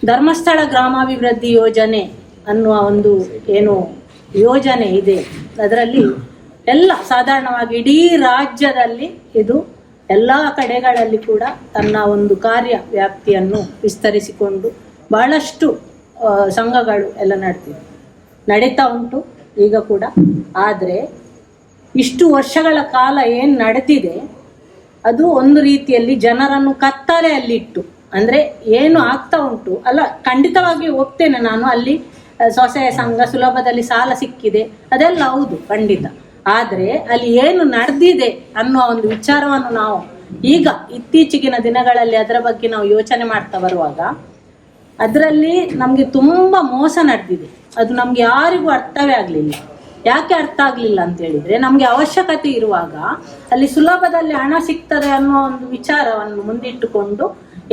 ಧರ್ಮಸ್ಥಳ ಗ್ರಾಮಾಭಿವೃದ್ಧಿ ಯೋಜನೆ ಅನ್ನುವ ಒಂದು ಏನು ಯೋಜನೆ ಇದೆ, ಅದರಲ್ಲಿ ಎಲ್ಲ ಸಾಧಾರಣವಾಗಿ ಇಡೀ ರಾಜ್ಯದಲ್ಲಿ ಇದು ಎಲ್ಲ ಕಡೆಗಳಲ್ಲಿ ಕೂಡ ತನ್ನ ಒಂದು ಕಾರ್ಯ ವ್ಯಾಪ್ತಿಯನ್ನು ವಿಸ್ತರಿಸಿಕೊಂಡು ಬಹಳಷ್ಟು ಸಂಘಗಳು ಎಲ್ಲ ನಡೀತಾ ಉಂಟು ಈಗ ಕೂಡ. ಆದರೆ ಇಷ್ಟು ವರ್ಷಗಳ ಕಾಲ ಏನು ನಡೆದಿದೆ ಅದು ಒಂದು ರೀತಿಯಲ್ಲಿ ಜನರನ್ನು ಕತ್ತಲೆಯಲ್ಲಿಟ್ಟು, ಅಂದರೆ ಏನು ಆಗ್ತಾ ಉಂಟು ಅಲ್ಲ, ಖಂಡಿತವಾಗಿ ಹೋಗ್ತೇನೆ ನಾನು, ಅಲ್ಲಿ ಸ್ವಸಹಾಯ ಸಂಘ ಸುಲಭದಲ್ಲಿ ಸಾಲ ಸಿಕ್ಕಿದೆ ಅದೆಲ್ಲ ಹೌದು ಖಂಡಿತ. ಆದರೆ ಅಲ್ಲಿ ಏನು ನಡೆದಿದೆ ಅನ್ನುವ ಒಂದು ವಿಚಾರವನ್ನು ನಾವು ಈಗ ಇತ್ತೀಚಿನ ದಿನಗಳಲ್ಲಿ ಅದರ ಬಗ್ಗೆ ನಾವು ಯೋಚನೆ ಮಾಡ್ತಾ ಬರುವಾಗ ಅದರಲ್ಲಿ ನಮಗೆ ತುಂಬ ಮೋಸ ನಡೆದಿದೆ. ಅದು ನಮ್ಗೆ ಯಾರಿಗೂ ಅರ್ಥವೇ ಆಗಲಿಲ್ಲ. ಯಾಕೆ ಅರ್ಥ ಆಗಲಿಲ್ಲ ಅಂತ ಹೇಳಿದ್ರೆ, ನಮಗೆ ಅವಶ್ಯಕತೆ ಇರುವಾಗ ಅಲ್ಲಿ ಸುಲಭದಲ್ಲಿ ಹಣ ಸಿಗ್ತದೆ ಅನ್ನುವ ಒಂದು ವಿಚಾರವನ್ನು ಮುಂದಿಟ್ಟುಕೊಂಡು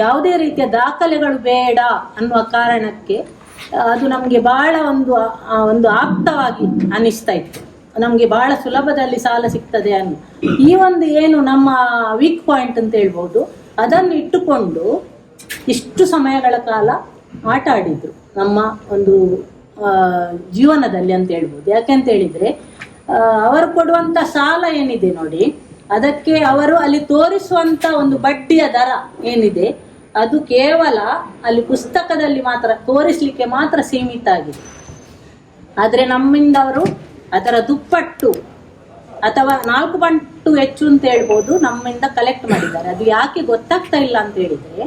ಯಾವುದೇ ರೀತಿಯ ದಾಖಲೆಗಳು ಬೇಡ ಅನ್ನುವ ಕಾರಣಕ್ಕೆ ಅದು ನಮಗೆ ಬಹಳ ಒಂದು ಆಪ್ತವಾಗಿ ಅನಿಸ್ತಾ ಇತ್ತು. ನಮಗೆ ಬಹಳ ಸುಲಭದಲ್ಲಿ ಸಾಲ ಸಿಗ್ತದೆ ಅನ್ನೋ ಈ ಒಂದು ಏನು ನಮ್ಮ ವೀಕ್ ಪಾಯಿಂಟ್ ಅಂತ ಹೇಳ್ಬೋದು, ಅದನ್ನು ಇಟ್ಟುಕೊಂಡು ಇಷ್ಟು ಸಮಯಗಳ ಕಾಲ ಆಟ ಆಡಿದ್ರು ನಮ್ಮ ಒಂದು ಜೀವನದಲ್ಲಿ ಅಂತ ಹೇಳ್ಬೋದು. ಯಾಕೆಂತ ಹೇಳಿದ್ರೆ ಅವರು ಕೊಡುವಂತ ಸಾಲ ಏನಿದೆ ನೋಡಿ, ಅದಕ್ಕೆ ಅವರು ಅಲ್ಲಿ ತೋರಿಸುವಂತ ಒಂದು ಬಡ್ಡಿಯ ದರ ಏನಿದೆ ಅದು ಕೇವಲ ಅಲ್ಲಿ ಪುಸ್ತಕದಲ್ಲಿ ಮಾತ್ರ ತೋರಿಸ್ಲಿಕ್ಕೆ ಮಾತ್ರ ಸೀಮಿತ ಆಗಿದೆ. ಆದರೆ ನಮ್ಮಿಂದ ಅವರು ಅದರ ದುಪ್ಪಟ್ಟು ಅಥವಾ 4 ಪಟ್ಟು ಹೆಚ್ಚು ಅಂತ ಹೇಳ್ಬೋದು ನಮ್ಮಿಂದ ಕಲೆಕ್ಟ್ ಮಾಡಿದ್ದಾರೆ. ಅದು ಯಾಕೆ ಗೊತ್ತಾಗ್ತಾ ಇಲ್ಲ ಅಂತ ಹೇಳಿದ್ರೆ,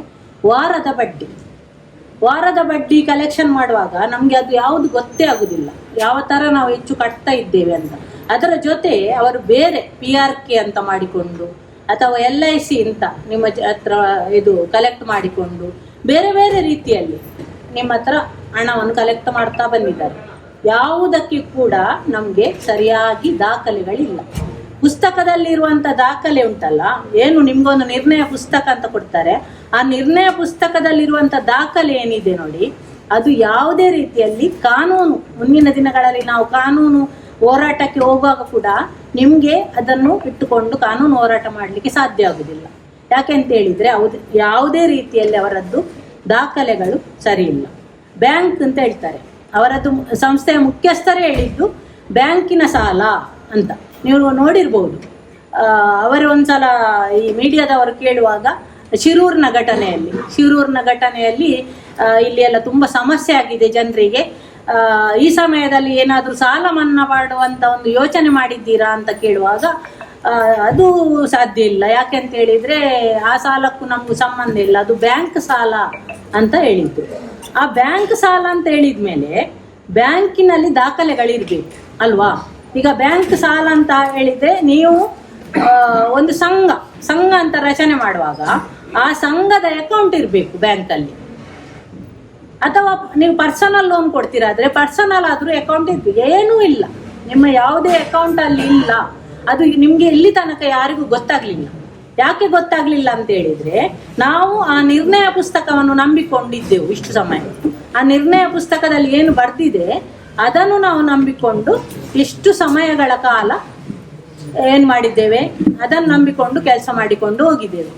ವಾರದ ಬಡ್ಡಿ ಕಲೆಕ್ಷನ್ ಮಾಡುವಾಗ ನಮ್ಗೆ ಅದು ಯಾವುದು ಗೊತ್ತೇ ಆಗುದಿಲ್ಲ, ಯಾವ ತರ ನಾವು ಹೆಚ್ಚು ಕಟ್ತಾ ಇದ್ದೇವೆ ಅಂತ. ಅದರ ಜೊತೆ ಅವರು ಬೇರೆ PRK ಅಂತ ಮಾಡಿಕೊಂಡು ಅಥವಾ LIC ಅಂತ ನಿಮ್ಮ ಹತ್ರ ಇದು ಕಲೆಕ್ಟ್ ಮಾಡಿಕೊಂಡು ಬೇರೆ ಬೇರೆ ರೀತಿಯಲ್ಲಿ ನಿಮ್ಮ ಹತ್ರ ಹಣವನ್ನು ಕಲೆಕ್ಟ್ ಮಾಡ್ತಾ ಬಂದಿದ್ದಾರೆ. ಯಾವುದಕ್ಕೆ ಕೂಡ ನಮಗೆ ಸರಿಯಾಗಿ ದಾಖಲೆಗಳಿಲ್ಲ. ಪುಸ್ತಕದಲ್ಲಿರುವಂಥ ದಾಖಲೆ ಉಂಟಲ್ಲ, ಏನು ನಿಮ್ಗೊಂದು ನಿರ್ಣಯ ಪುಸ್ತಕ ಅಂತ ಕೊಡ್ತಾರೆ, ಆ ನಿರ್ಣಯ ಪುಸ್ತಕದಲ್ಲಿರುವಂಥ ದಾಖಲೆ ಏನಿದೆ ನೋಡಿ, ಅದು ಯಾವುದೇ ರೀತಿಯಲ್ಲಿ ಕಾನೂನು ಮುಂದಿನ ದಿನಗಳಲ್ಲಿ ನಾವು ಕಾನೂನು ಹೋರಾಟಕ್ಕೆ ಹೋಗುವಾಗ ಕೂಡ ನಿಮಗೆ ಅದನ್ನು ಇಟ್ಟುಕೊಂಡು ಕಾನೂನು ಹೋರಾಟ ಮಾಡಲಿಕ್ಕೆ ಸಾಧ್ಯ ಆಗುದಿಲ್ಲ. ಯಾಕೆಂತ ಹೇಳಿದ್ರೆ ಯಾವುದೇ ರೀತಿಯಲ್ಲಿ ಅವರದ್ದು ದಾಖಲೆಗಳು ಸರಿ ಇಲ್ಲ. ಬ್ಯಾಂಕ್ ಅಂತ ಹೇಳ್ತಾರೆ, ಅವರದ್ದು ಸಂಸ್ಥೆಯ ಮುಖ್ಯಸ್ಥರೇ ಹೇಳಿದ್ದು ಬ್ಯಾಂಕಿನ ಸಾಲ ಅಂತ. ನೀವು ನೋಡಿರ್ಬೋದು, ಅವರು ಒಂದ್ಸಲ ಈ ಮೀಡಿಯಾದವರು ಕೇಳುವಾಗ ಶಿರೂರಿನ ಘಟನೆಯಲ್ಲಿ ಇಲ್ಲಿ ಎಲ್ಲ ತುಂಬ ಸಮಸ್ಯೆ ಆಗಿದೆ ಜನರಿಗೆ, ಈ ಸಮಯದಲ್ಲಿ ಏನಾದರೂ ಸಾಲ ಮನ್ನಾ ಮಾಡುವಂತ ಒಂದು ಯೋಚನೆ ಮಾಡಿದ್ದೀರಾ ಅಂತ ಕೇಳುವಾಗ ಅದು ಸಾಧ್ಯ ಇಲ್ಲ. ಯಾಕೆಂತ ಹೇಳಿದ್ರೆ ಆ ಸಾಲಕ್ಕೂ ನಮಗೂ ಸಂಬಂಧ ಇಲ್ಲ, ಅದು ಬ್ಯಾಂಕ್ ಸಾಲ ಅಂತ ಹೇಳಿದ್ದು. ಆ ಬ್ಯಾಂಕ್ ಸಾಲ ಅಂತ ಹೇಳಿದ್ಮೇಲೆ ಬ್ಯಾಂಕಿನಲ್ಲಿ ದಾಖಲೆಗಳಿರ್ಬೇಕು ಅಲ್ವಾ. ಈಗ ಬ್ಯಾಂಕ್ ಸಾಲ ಅಂತ ಹೇಳಿದ್ರೆ ನೀವು ಒಂದು ಸಂಘ ಅಂತ ರಚನೆ ಮಾಡುವಾಗ ಆ ಸಂಘದ ಅಕೌಂಟ್ ಇರಬೇಕು ಬ್ಯಾಂಕಲ್ಲಿ. ಅಥವಾ ನೀವು ಪರ್ಸನಲ್ ಲೋನ್ ಕೊಡ್ತೀರಾದ್ರೆ ಪರ್ಸನಲ್ ಆದ್ರೂ ಅಕೌಂಟ್ ಇರ್ಬೇಕು. ಏನೂ ಇಲ್ಲ, ನಿಮ್ಮ ಯಾವುದೇ ಅಕೌಂಟ್ ಅಲ್ಲಿ ಇಲ್ಲ. ಅದು ನಿಮ್ಗೆ ಇಲ್ಲಿ ತನಕ ಯಾರಿಗೂ ಗೊತ್ತಾಗ್ಲಿಲ್ಲ. ಯಾಕೆ ಗೊತ್ತಾಗ್ಲಿಲ್ಲ ಅಂತ ಹೇಳಿದ್ರೆ, ನಾವು ಆ ನಿರ್ಣಯ ಪುಸ್ತಕವನ್ನು ನಂಬಿಕೊಂಡಿದ್ದೆವು ಇಷ್ಟು ಸಮಯ. ಆ ನಿರ್ಣಯ ಪುಸ್ತಕದಲ್ಲಿ ಏನು ಬರ್ದಿದೆ ಅದನ್ನು ನಾವು ನಂಬಿಕೊಂಡು ಇಷ್ಟು ಸಮಯಗಳ ಕಾಲ ಏನ್ ಮಾಡಿದ್ದೇವೆ, ಅದನ್ನು ನಂಬಿಕೊಂಡು ಕೆಲಸ ಮಾಡಿಕೊಂಡು ಹೋಗಿದ್ದೇವೆ.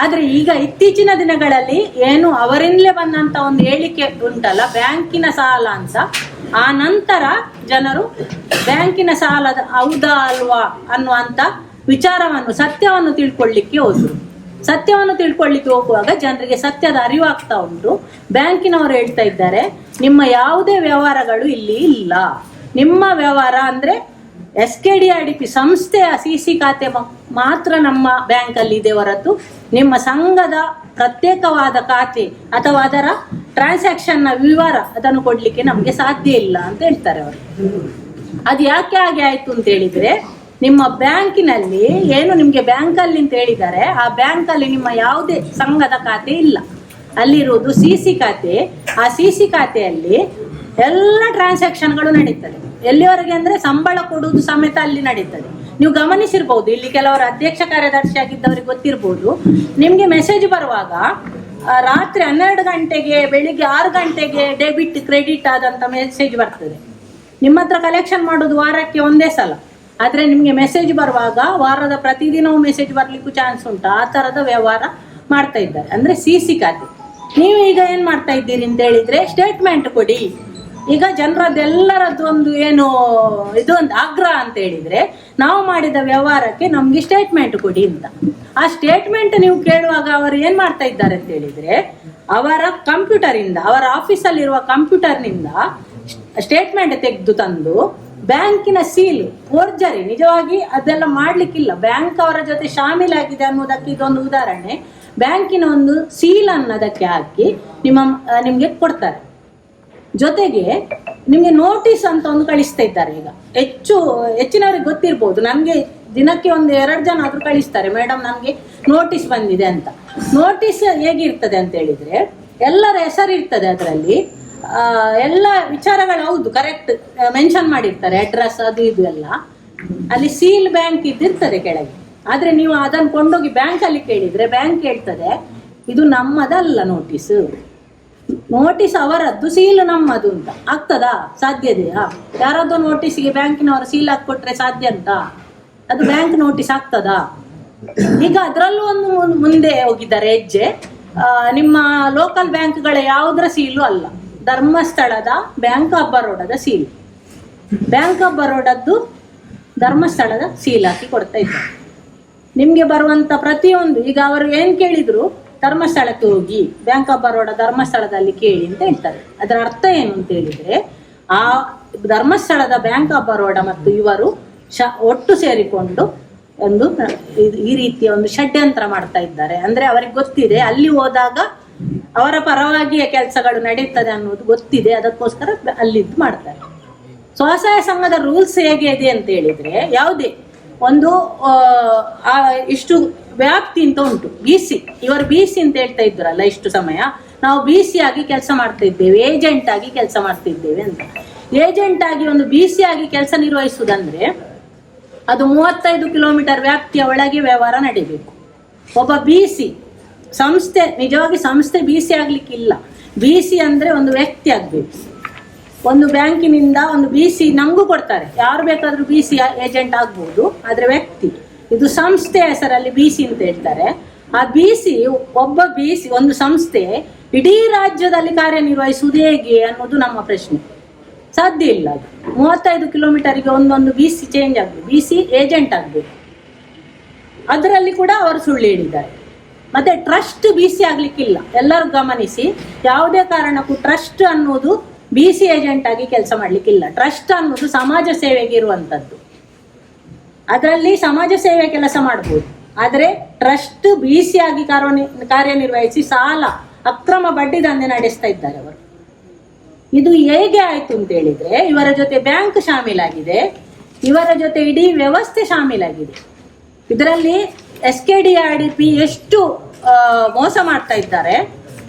ಆದ್ರೆ ಈಗ ಇತ್ತೀಚಿನ ದಿನಗಳಲ್ಲಿ ಏನು ಅವರಿಂದಲೇ ಬಂದಂತ ಒಂದು ಹೇಳಿಕೆ ಉಂಟಲ್ಲ, ಬ್ಯಾಂಕಿನ ಸಾಲ ಅಂತ, ಆ ನಂತರ ಜನರು ಬ್ಯಾಂಕಿನ ಸಾಲದ ಹೌದಾ ಅಲ್ವಾ ಅನ್ನುವಂತ ವಿಚಾರವನ್ನು ಸತ್ಯವನ್ನು ತಿಳ್ಕೊಳ್ಳಿಕ್ಕೆ ಹೋದ್ರು. ಸತ್ಯವನ್ನು ತಿಳ್ಕೊಳ್ಳಿಕ್ಕೆ ಹೋಗುವಾಗ ಜನರಿಗೆ ಸತ್ಯದ ಅರಿವಾಗ್ತಾ ಉಂಟು. ಬ್ಯಾಂಕಿನವರು ಹೇಳ್ತಾ ಇದ್ದಾರೆ, ನಿಮ್ಮ ಯಾವುದೇ ವ್ಯವಹಾರಗಳು ಇಲ್ಲಿ ಇಲ್ಲ, ನಿಮ್ಮ ವ್ಯವಹಾರ ಅಂದ್ರೆ SKDRDP ಸಂಸ್ಥೆಯ CC ಖಾತೆ ಮಾತ್ರ ನಮ್ಮ ಬ್ಯಾಂಕಲ್ಲಿ ಇದೆ ಹೊರತು ನಿಮ್ಮ ಸಂಘದ ಪ್ರತ್ಯೇಕವಾದ ಖಾತೆ ಅಥವಾ ಅದರ ಟ್ರಾನ್ಸಾಕ್ಷನ್ ನ ವಿವರ ಅದನ್ನು ಕೊಡ್ಲಿಕ್ಕೆ ನಮ್ಗೆ ಸಾಧ್ಯ ಇಲ್ಲ ಅಂತ ಹೇಳ್ತಾರೆ ಅವರು. ಅದು ಯಾಕೆ ಹಾಗೆ ಆಯ್ತು ಅಂತ ಹೇಳಿದ್ರೆ, ನಿಮ್ಮ ಬ್ಯಾಂಕಿನಲ್ಲಿ ಏನು ನಿಮ್ಗೆ ಬ್ಯಾಂಕಲ್ಲಿ ಅಂತ ಹೇಳಿದ್ದಾರೆ, ಆ ಬ್ಯಾಂಕಲ್ಲಿ ನಿಮ್ಮ ಯಾವುದೇ ಸಂಘದ ಖಾತೆ ಇಲ್ಲ, ಅಲ್ಲಿರುವುದು CC ಖಾತೆ. ಆ CC ಖಾತೆಯಲ್ಲಿ ಎಲ್ಲ ಟ್ರಾನ್ಸಾಕ್ಷನ್ಗಳು ನಡೀತದೆ. ಎಲ್ಲಿವರೆಗೆ ಅಂದ್ರೆ ಸಂಬಳ ಕೊಡುವುದು ಸಮೇತ ಅಲ್ಲಿ ನಡೀತದೆ. ನೀವು ಗಮನಿಸಿರ್ಬಹುದು, ಇಲ್ಲಿ ಕೆಲವರು ಅಧ್ಯಕ್ಷ ಕಾರ್ಯದರ್ಶಿ ಆಗಿದ್ದವರಿಗೆ ಗೊತ್ತಿರ್ಬೋದು, ನಿಮ್ಗೆ ಮೆಸೇಜ್ ಬರುವಾಗ ರಾತ್ರಿ 12 ಗಂಟೆಗೆ ಬೆಳಿಗ್ಗೆ 6 ಗಂಟೆಗೆ ಡೆಬಿಟ್ ಕ್ರೆಡಿಟ್ ಆದಂತ ಮೆಸೇಜ್ ಬರ್ತದೆ. ನಿಮ್ಮ ಹತ್ರ ಕಲೆಕ್ಷನ್ ಮಾಡೋದು ವಾರಕ್ಕೆ ಒಂದೇ ಸಲ, ಆದ್ರೆ ನಿಮ್ಗೆ ಮೆಸೇಜ್ ಬರುವಾಗ ವಾರದ ಪ್ರತಿದಿನವೂ ಮೆಸೇಜ್ ಬರ್ಲಿಕ್ಕೂ ಚಾನ್ಸ್ ಉಂಟು. ಆ ತರದ ವ್ಯವಹಾರ ಮಾಡ್ತಾ ಇದ್ದಾರೆ. ಅಂದ್ರೆ CC ಖಾತೆ ನೀವು ಈಗ ಏನ್ ಮಾಡ್ತಾ ಇದ್ದೀರಿ ಅಂತ ಹೇಳಿದ್ರೆ ಸ್ಟೇಟ್ಮೆಂಟ್ ಕೊಡಿ. ಈಗ ಜನರದ್ದೆಲ್ಲರದ್ದು ಒಂದು ಏನು ಇದು ಒಂದು ಆಗ್ರಹ ಅಂತ ಹೇಳಿದ್ರೆ, ನಾವು ಮಾಡಿದ ವ್ಯವಹಾರಕ್ಕೆ ನಮ್ಗೆ ಸ್ಟೇಟ್ಮೆಂಟ್ ಕೊಡಿ ಅಂತ. ಆ ಸ್ಟೇಟ್ಮೆಂಟ್ ನೀವು ಕೇಳುವಾಗ ಅವರು ಏನ್ ಮಾಡ್ತಾ ಇದ್ದಾರೆ ಅಂತ ಹೇಳಿದ್ರೆ, ಅವರ ಕಂಪ್ಯೂಟರ್ ಇಂದ, ಅವರ ಆಫೀಸಲ್ಲಿರುವ ಕಂಪ್ಯೂಟರ್ನಿಂದ ಸ್ಟೇಟ್ಮೆಂಟ್ ತೆಗೆದು ತಂದು ಬ್ಯಾಂಕಿನ ಸೀಲ್ ಫೋರ್ಜರಿ, ನಿಜವಾಗಿ ಅದೆಲ್ಲ ಮಾಡ್ಲಿಕ್ಕಿಲ್ಲ, ಬ್ಯಾಂಕ್ ಅವರ ಜೊತೆ ಶಾಮೀಲಾಗಿದೆ ಅನ್ನೋದಕ್ಕೆ ಇದೊಂದು ಉದಾಹರಣೆ. ಬ್ಯಾಂಕಿನ ಒಂದು ಸೀಲ್ ಅನ್ನೋದಕ್ಕೆ ಹಾಕಿ ನಿಮ್ಗೆ ಕೊಡ್ತಾರೆ. ಜೊತೆಗೆ ನಿಮ್ಗೆ ನೋಟಿಸ್ ಅಂತ ಒಂದು ಕಳಿಸ್ತಾ ಇದ್ದಾರೆ. ಈಗ ಹೆಚ್ಚಿನವ್ರಿಗೆ ಗೊತ್ತಿರ್ಬೋದು, ನನ್ಗೆ ದಿನಕ್ಕೆ ಒಂದು 2 ಜನ ಆದ್ರೂ ಕಳಿಸ್ತಾರೆ, ಮೇಡಮ್ ನನ್ಗೆ ನೋಟಿಸ್ ಬಂದಿದೆ ಅಂತ. ನೋಟಿಸ್ ಹೇಗಿರ್ತದೆ ಅಂತ ಹೇಳಿದ್ರೆ, ಎಲ್ಲರ ಹೆಸರು ಇರ್ತದೆ ಅದರಲ್ಲಿ, ಎಲ್ಲ ವಿಚಾರಗಳು ಹೌದು ಕರೆಕ್ಟ್ ಮೆನ್ಷನ್ ಮಾಡಿರ್ತಾರೆ, ಅಡ್ರೆಸ್ ಅದು ಇದು ಎಲ್ಲ. ಅಲ್ಲಿ ಸೀಲ್ ಬ್ಯಾಂಕ್ ಇದ್ದಿರ್ತದೆ ಕೆಳಗೆ. ಆದ್ರೆ ನೀವು ಅದನ್ನು ಕೊಂಡೋಗಿ ಬ್ಯಾಂಕ್ ಅಲ್ಲಿ ಕೇಳಿದ್ರೆ ಬ್ಯಾಂಕ್ ಹೇಳ್ತದೆ ಇದು ನಮ್ಮದಲ್ಲ ನೋಟಿಸ್, ನೋಟಿಸ್ ಅವರದ್ದು, ಸೀಲ್ ನಮ್ಮದು ಅಂತ. ಆಗ್ತದಾ? ಸಾಧ್ಯ ಇದೆಯಾ? ಯಾರದ್ದು ನೋಟಿಸ್ಗೆ ಬ್ಯಾಂಕಿನವರು ಸೀಲ್ ಹಾಕೊಟ್ರೆ ಸಾಧ್ಯ ಅಂತ? ಅದು ಬ್ಯಾಂಕ್ ನೋಟಿಸ್ ಆಗ್ತದಾ? ಈಗ ಅದರಲ್ಲೂ ಒಂದು ಮುಂದೆ ಹೋಗಿದ್ದಾರೆ ಹೆಜ್ಜೆ. ನಿಮ್ಮ ಲೋಕಲ್ ಬ್ಯಾಂಕ್ಗಳ ಯಾವುದರ ಸೀಲು ಅಲ್ಲ, ಧರ್ಮಸ್ಥಳದ ಬ್ಯಾಂಕ್ ಆಫ್ ಬರೋಡದ ಸೀಲ್, ಬ್ಯಾಂಕ್ ಆಫ್ ಬರೋಡದ್ದು ಧರ್ಮಸ್ಥಳದ ಸೀಲ್ ಹಾಕಿ ಕೊಡ್ತಾ ಇದ್ದಾರೆ. ನಿಮ್ಗೆ ಬರುವಂತ ಪ್ರತಿಯೊಂದು, ಈಗ ಅವರು ಏನ್ ಕೇಳಿದ್ರು, ಧರ್ಮಸ್ಥಳಕ್ಕೆ ಹೋಗಿ ಬ್ಯಾಂಕ್ ಆಫ್ ಬರೋಡ ಧರ್ಮಸ್ಥಳದಲ್ಲಿ ಕೇಳಿ ಅಂತ ಹೇಳ್ತಾರೆ. ಅದರ ಅರ್ಥ ಏನು ಅಂತ ಹೇಳಿದ್ರೆ, ಆ ಧರ್ಮಸ್ಥಳದ ಬ್ಯಾಂಕ್ ಆಫ್ ಬರೋಡ ಮತ್ತು ಇವರು ಒಟ್ಟು ಸೇರಿಕೊಂಡು ಒಂದು ಈ ರೀತಿಯ ಒಂದು ಷಡ್ಯಂತ್ರ ಮಾಡ್ತಾ ಇದ್ದಾರೆ. ಅಂದ್ರೆ ಅವರಿಗೆ ಗೊತ್ತಿದೆ, ಅಲ್ಲಿ ಹೋದಾಗ ಅವರ ಪರವಾಗಿಯೇ ಕೆಲಸಗಳು ನಡೀತದೆ ಅನ್ನೋದು ಗೊತ್ತಿದೆ, ಅದಕ್ಕೋಸ್ಕರ ಅಲ್ಲಿದ್ದು ಮಾಡ್ತಾರೆ. ಸ್ವಸಹಾಯ ಸಂಘದ ರೂಲ್ಸ್ ಹೇಗೆ ಇದೆ ಅಂತ ಹೇಳಿದ್ರೆ, ಯಾವುದೇ ಒಂದು ಇಷ್ಟು ವ್ಯಾಪ್ತಿ ಅಂತ ಉಂಟು. BC, ಇವರು BC ಅಂತ ಹೇಳ್ತಾ ಇದ್ರಲ್ಲ ಇಷ್ಟು ಸಮಯ, ನಾವು BC ಆಗಿ ಕೆಲಸ ಮಾಡ್ತಾ ಇದ್ದೇವೆ, ಏಜೆಂಟ್ ಆಗಿ ಕೆಲಸ ಮಾಡ್ತಿದ್ದೇವೆ ಅಂತ. ಏಜೆಂಟ್ ಆಗಿ ಒಂದು BC ಆಗಿ ಕೆಲಸ ನಿರ್ವಹಿಸುವುದಂದ್ರೆ ಅದು 35 ಕಿಲೋಮೀಟರ್ ವ್ಯಾಪ್ತಿಯ ಒಳಗೆ ವ್ಯವಹಾರ ನಡೀಬೇಕು. ಒಬ್ಬ BC ಸಂಸ್ಥೆ, ನಿಜವಾಗಿ ಸಂಸ್ಥೆ BC ಆಗ್ಲಿಕ್ಕಿಲ್ಲ. BC ಅಂದ್ರೆ ಒಂದು ವ್ಯಕ್ತಿ ಆಗ್ಬೇಕು. ಒಂದು ಬ್ಯಾಂಕಿನಿಂದ ಒಂದು BC ನಮಗೂ ಕೊಡ್ತಾರೆ, ಯಾರು ಬೇಕಾದ್ರೂ BC ಏಜೆಂಟ್ ಆಗ್ಬಹುದು, ಆದ್ರೆ ವ್ಯಕ್ತಿ ಇದು ಸಂಸ್ಥೆ ಹೆಸರಲ್ಲಿ BC ಅಂತ ಹೇಳ್ತಾರೆ. ಆ BC, ಒಬ್ಬ BC ಒಂದು ಸಂಸ್ಥೆ ಇಡೀ ರಾಜ್ಯದಲ್ಲಿ ಕಾರ್ಯನಿರ್ವಹಿಸುವುದು ಹೇಗೆ ಅನ್ನೋದು ನಮ್ಮ ಪ್ರಶ್ನೆ. ಸಾಧ್ಯ ಇಲ್ಲ. ಅದು 35 ಕಿಲೋಮೀಟರ್ಗೆ ಒಂದೊಂದು BC ಚೇಂಜ್ ಆಗ್ಬೇಕು, BC ಏಜೆಂಟ್ ಆಗ್ಬೇಕು. ಅದರಲ್ಲಿ ಕೂಡ ಅವರು ಸುಳ್ಳು ಹೇಳಿದ್ದಾರೆ. ಮತ್ತೆ ಟ್ರಸ್ಟ್ BC ಆಗ್ಲಿಕ್ಕಿಲ್ಲ. ಎಲ್ಲರೂ ಗಮನಿಸಿ, ಯಾವುದೇ ಕಾರಣಕ್ಕೂ ಟ್ರಸ್ಟ್ ಅನ್ನೋದು BC ಏಜೆಂಟ್ ಆಗಿ ಕೆಲಸ ಮಾಡ್ಲಿಕ್ಕಿಲ್ಲ. ಟ್ರಸ್ಟ್ ಅನ್ನೋದು ಸಮಾಜ ಸೇವೆಗೆ ಇರುವಂತದ್ದು, ಅದರಲ್ಲಿ ಸಮಾಜ ಸೇವೆ ಕೆಲಸ ಮಾಡಬಹುದು. ಆದ್ರೆ ಟ್ರಸ್ಟ್ BC ಆಗಿ ಕಾರ್ಯನಿರ್ವಹಿಸಿ ಸಾಲ, ಅಕ್ರಮ ಬಡ್ಡಿ ದಂಧೆ ನಡೆಸ್ತಾ ಇದ್ದಾರೆ ಅವರು. ಇದು ಹೇಗೆ ಆಯ್ತು ಅಂತ ಹೇಳಿದ್ರೆ, ಇವರ ಜೊತೆ ಬ್ಯಾಂಕ್ ಶಾಮೀಲಾಗಿದೆ, ಇವರ ಜೊತೆ ಇಡೀ ವ್ಯವಸ್ಥೆ ಶಾಮೀಲಾಗಿದೆ. ಇದರಲ್ಲಿ SKDRDP ಎಷ್ಟು ಮೋಸ ಮಾಡ್ತಾ ಇದ್ದಾರೆ,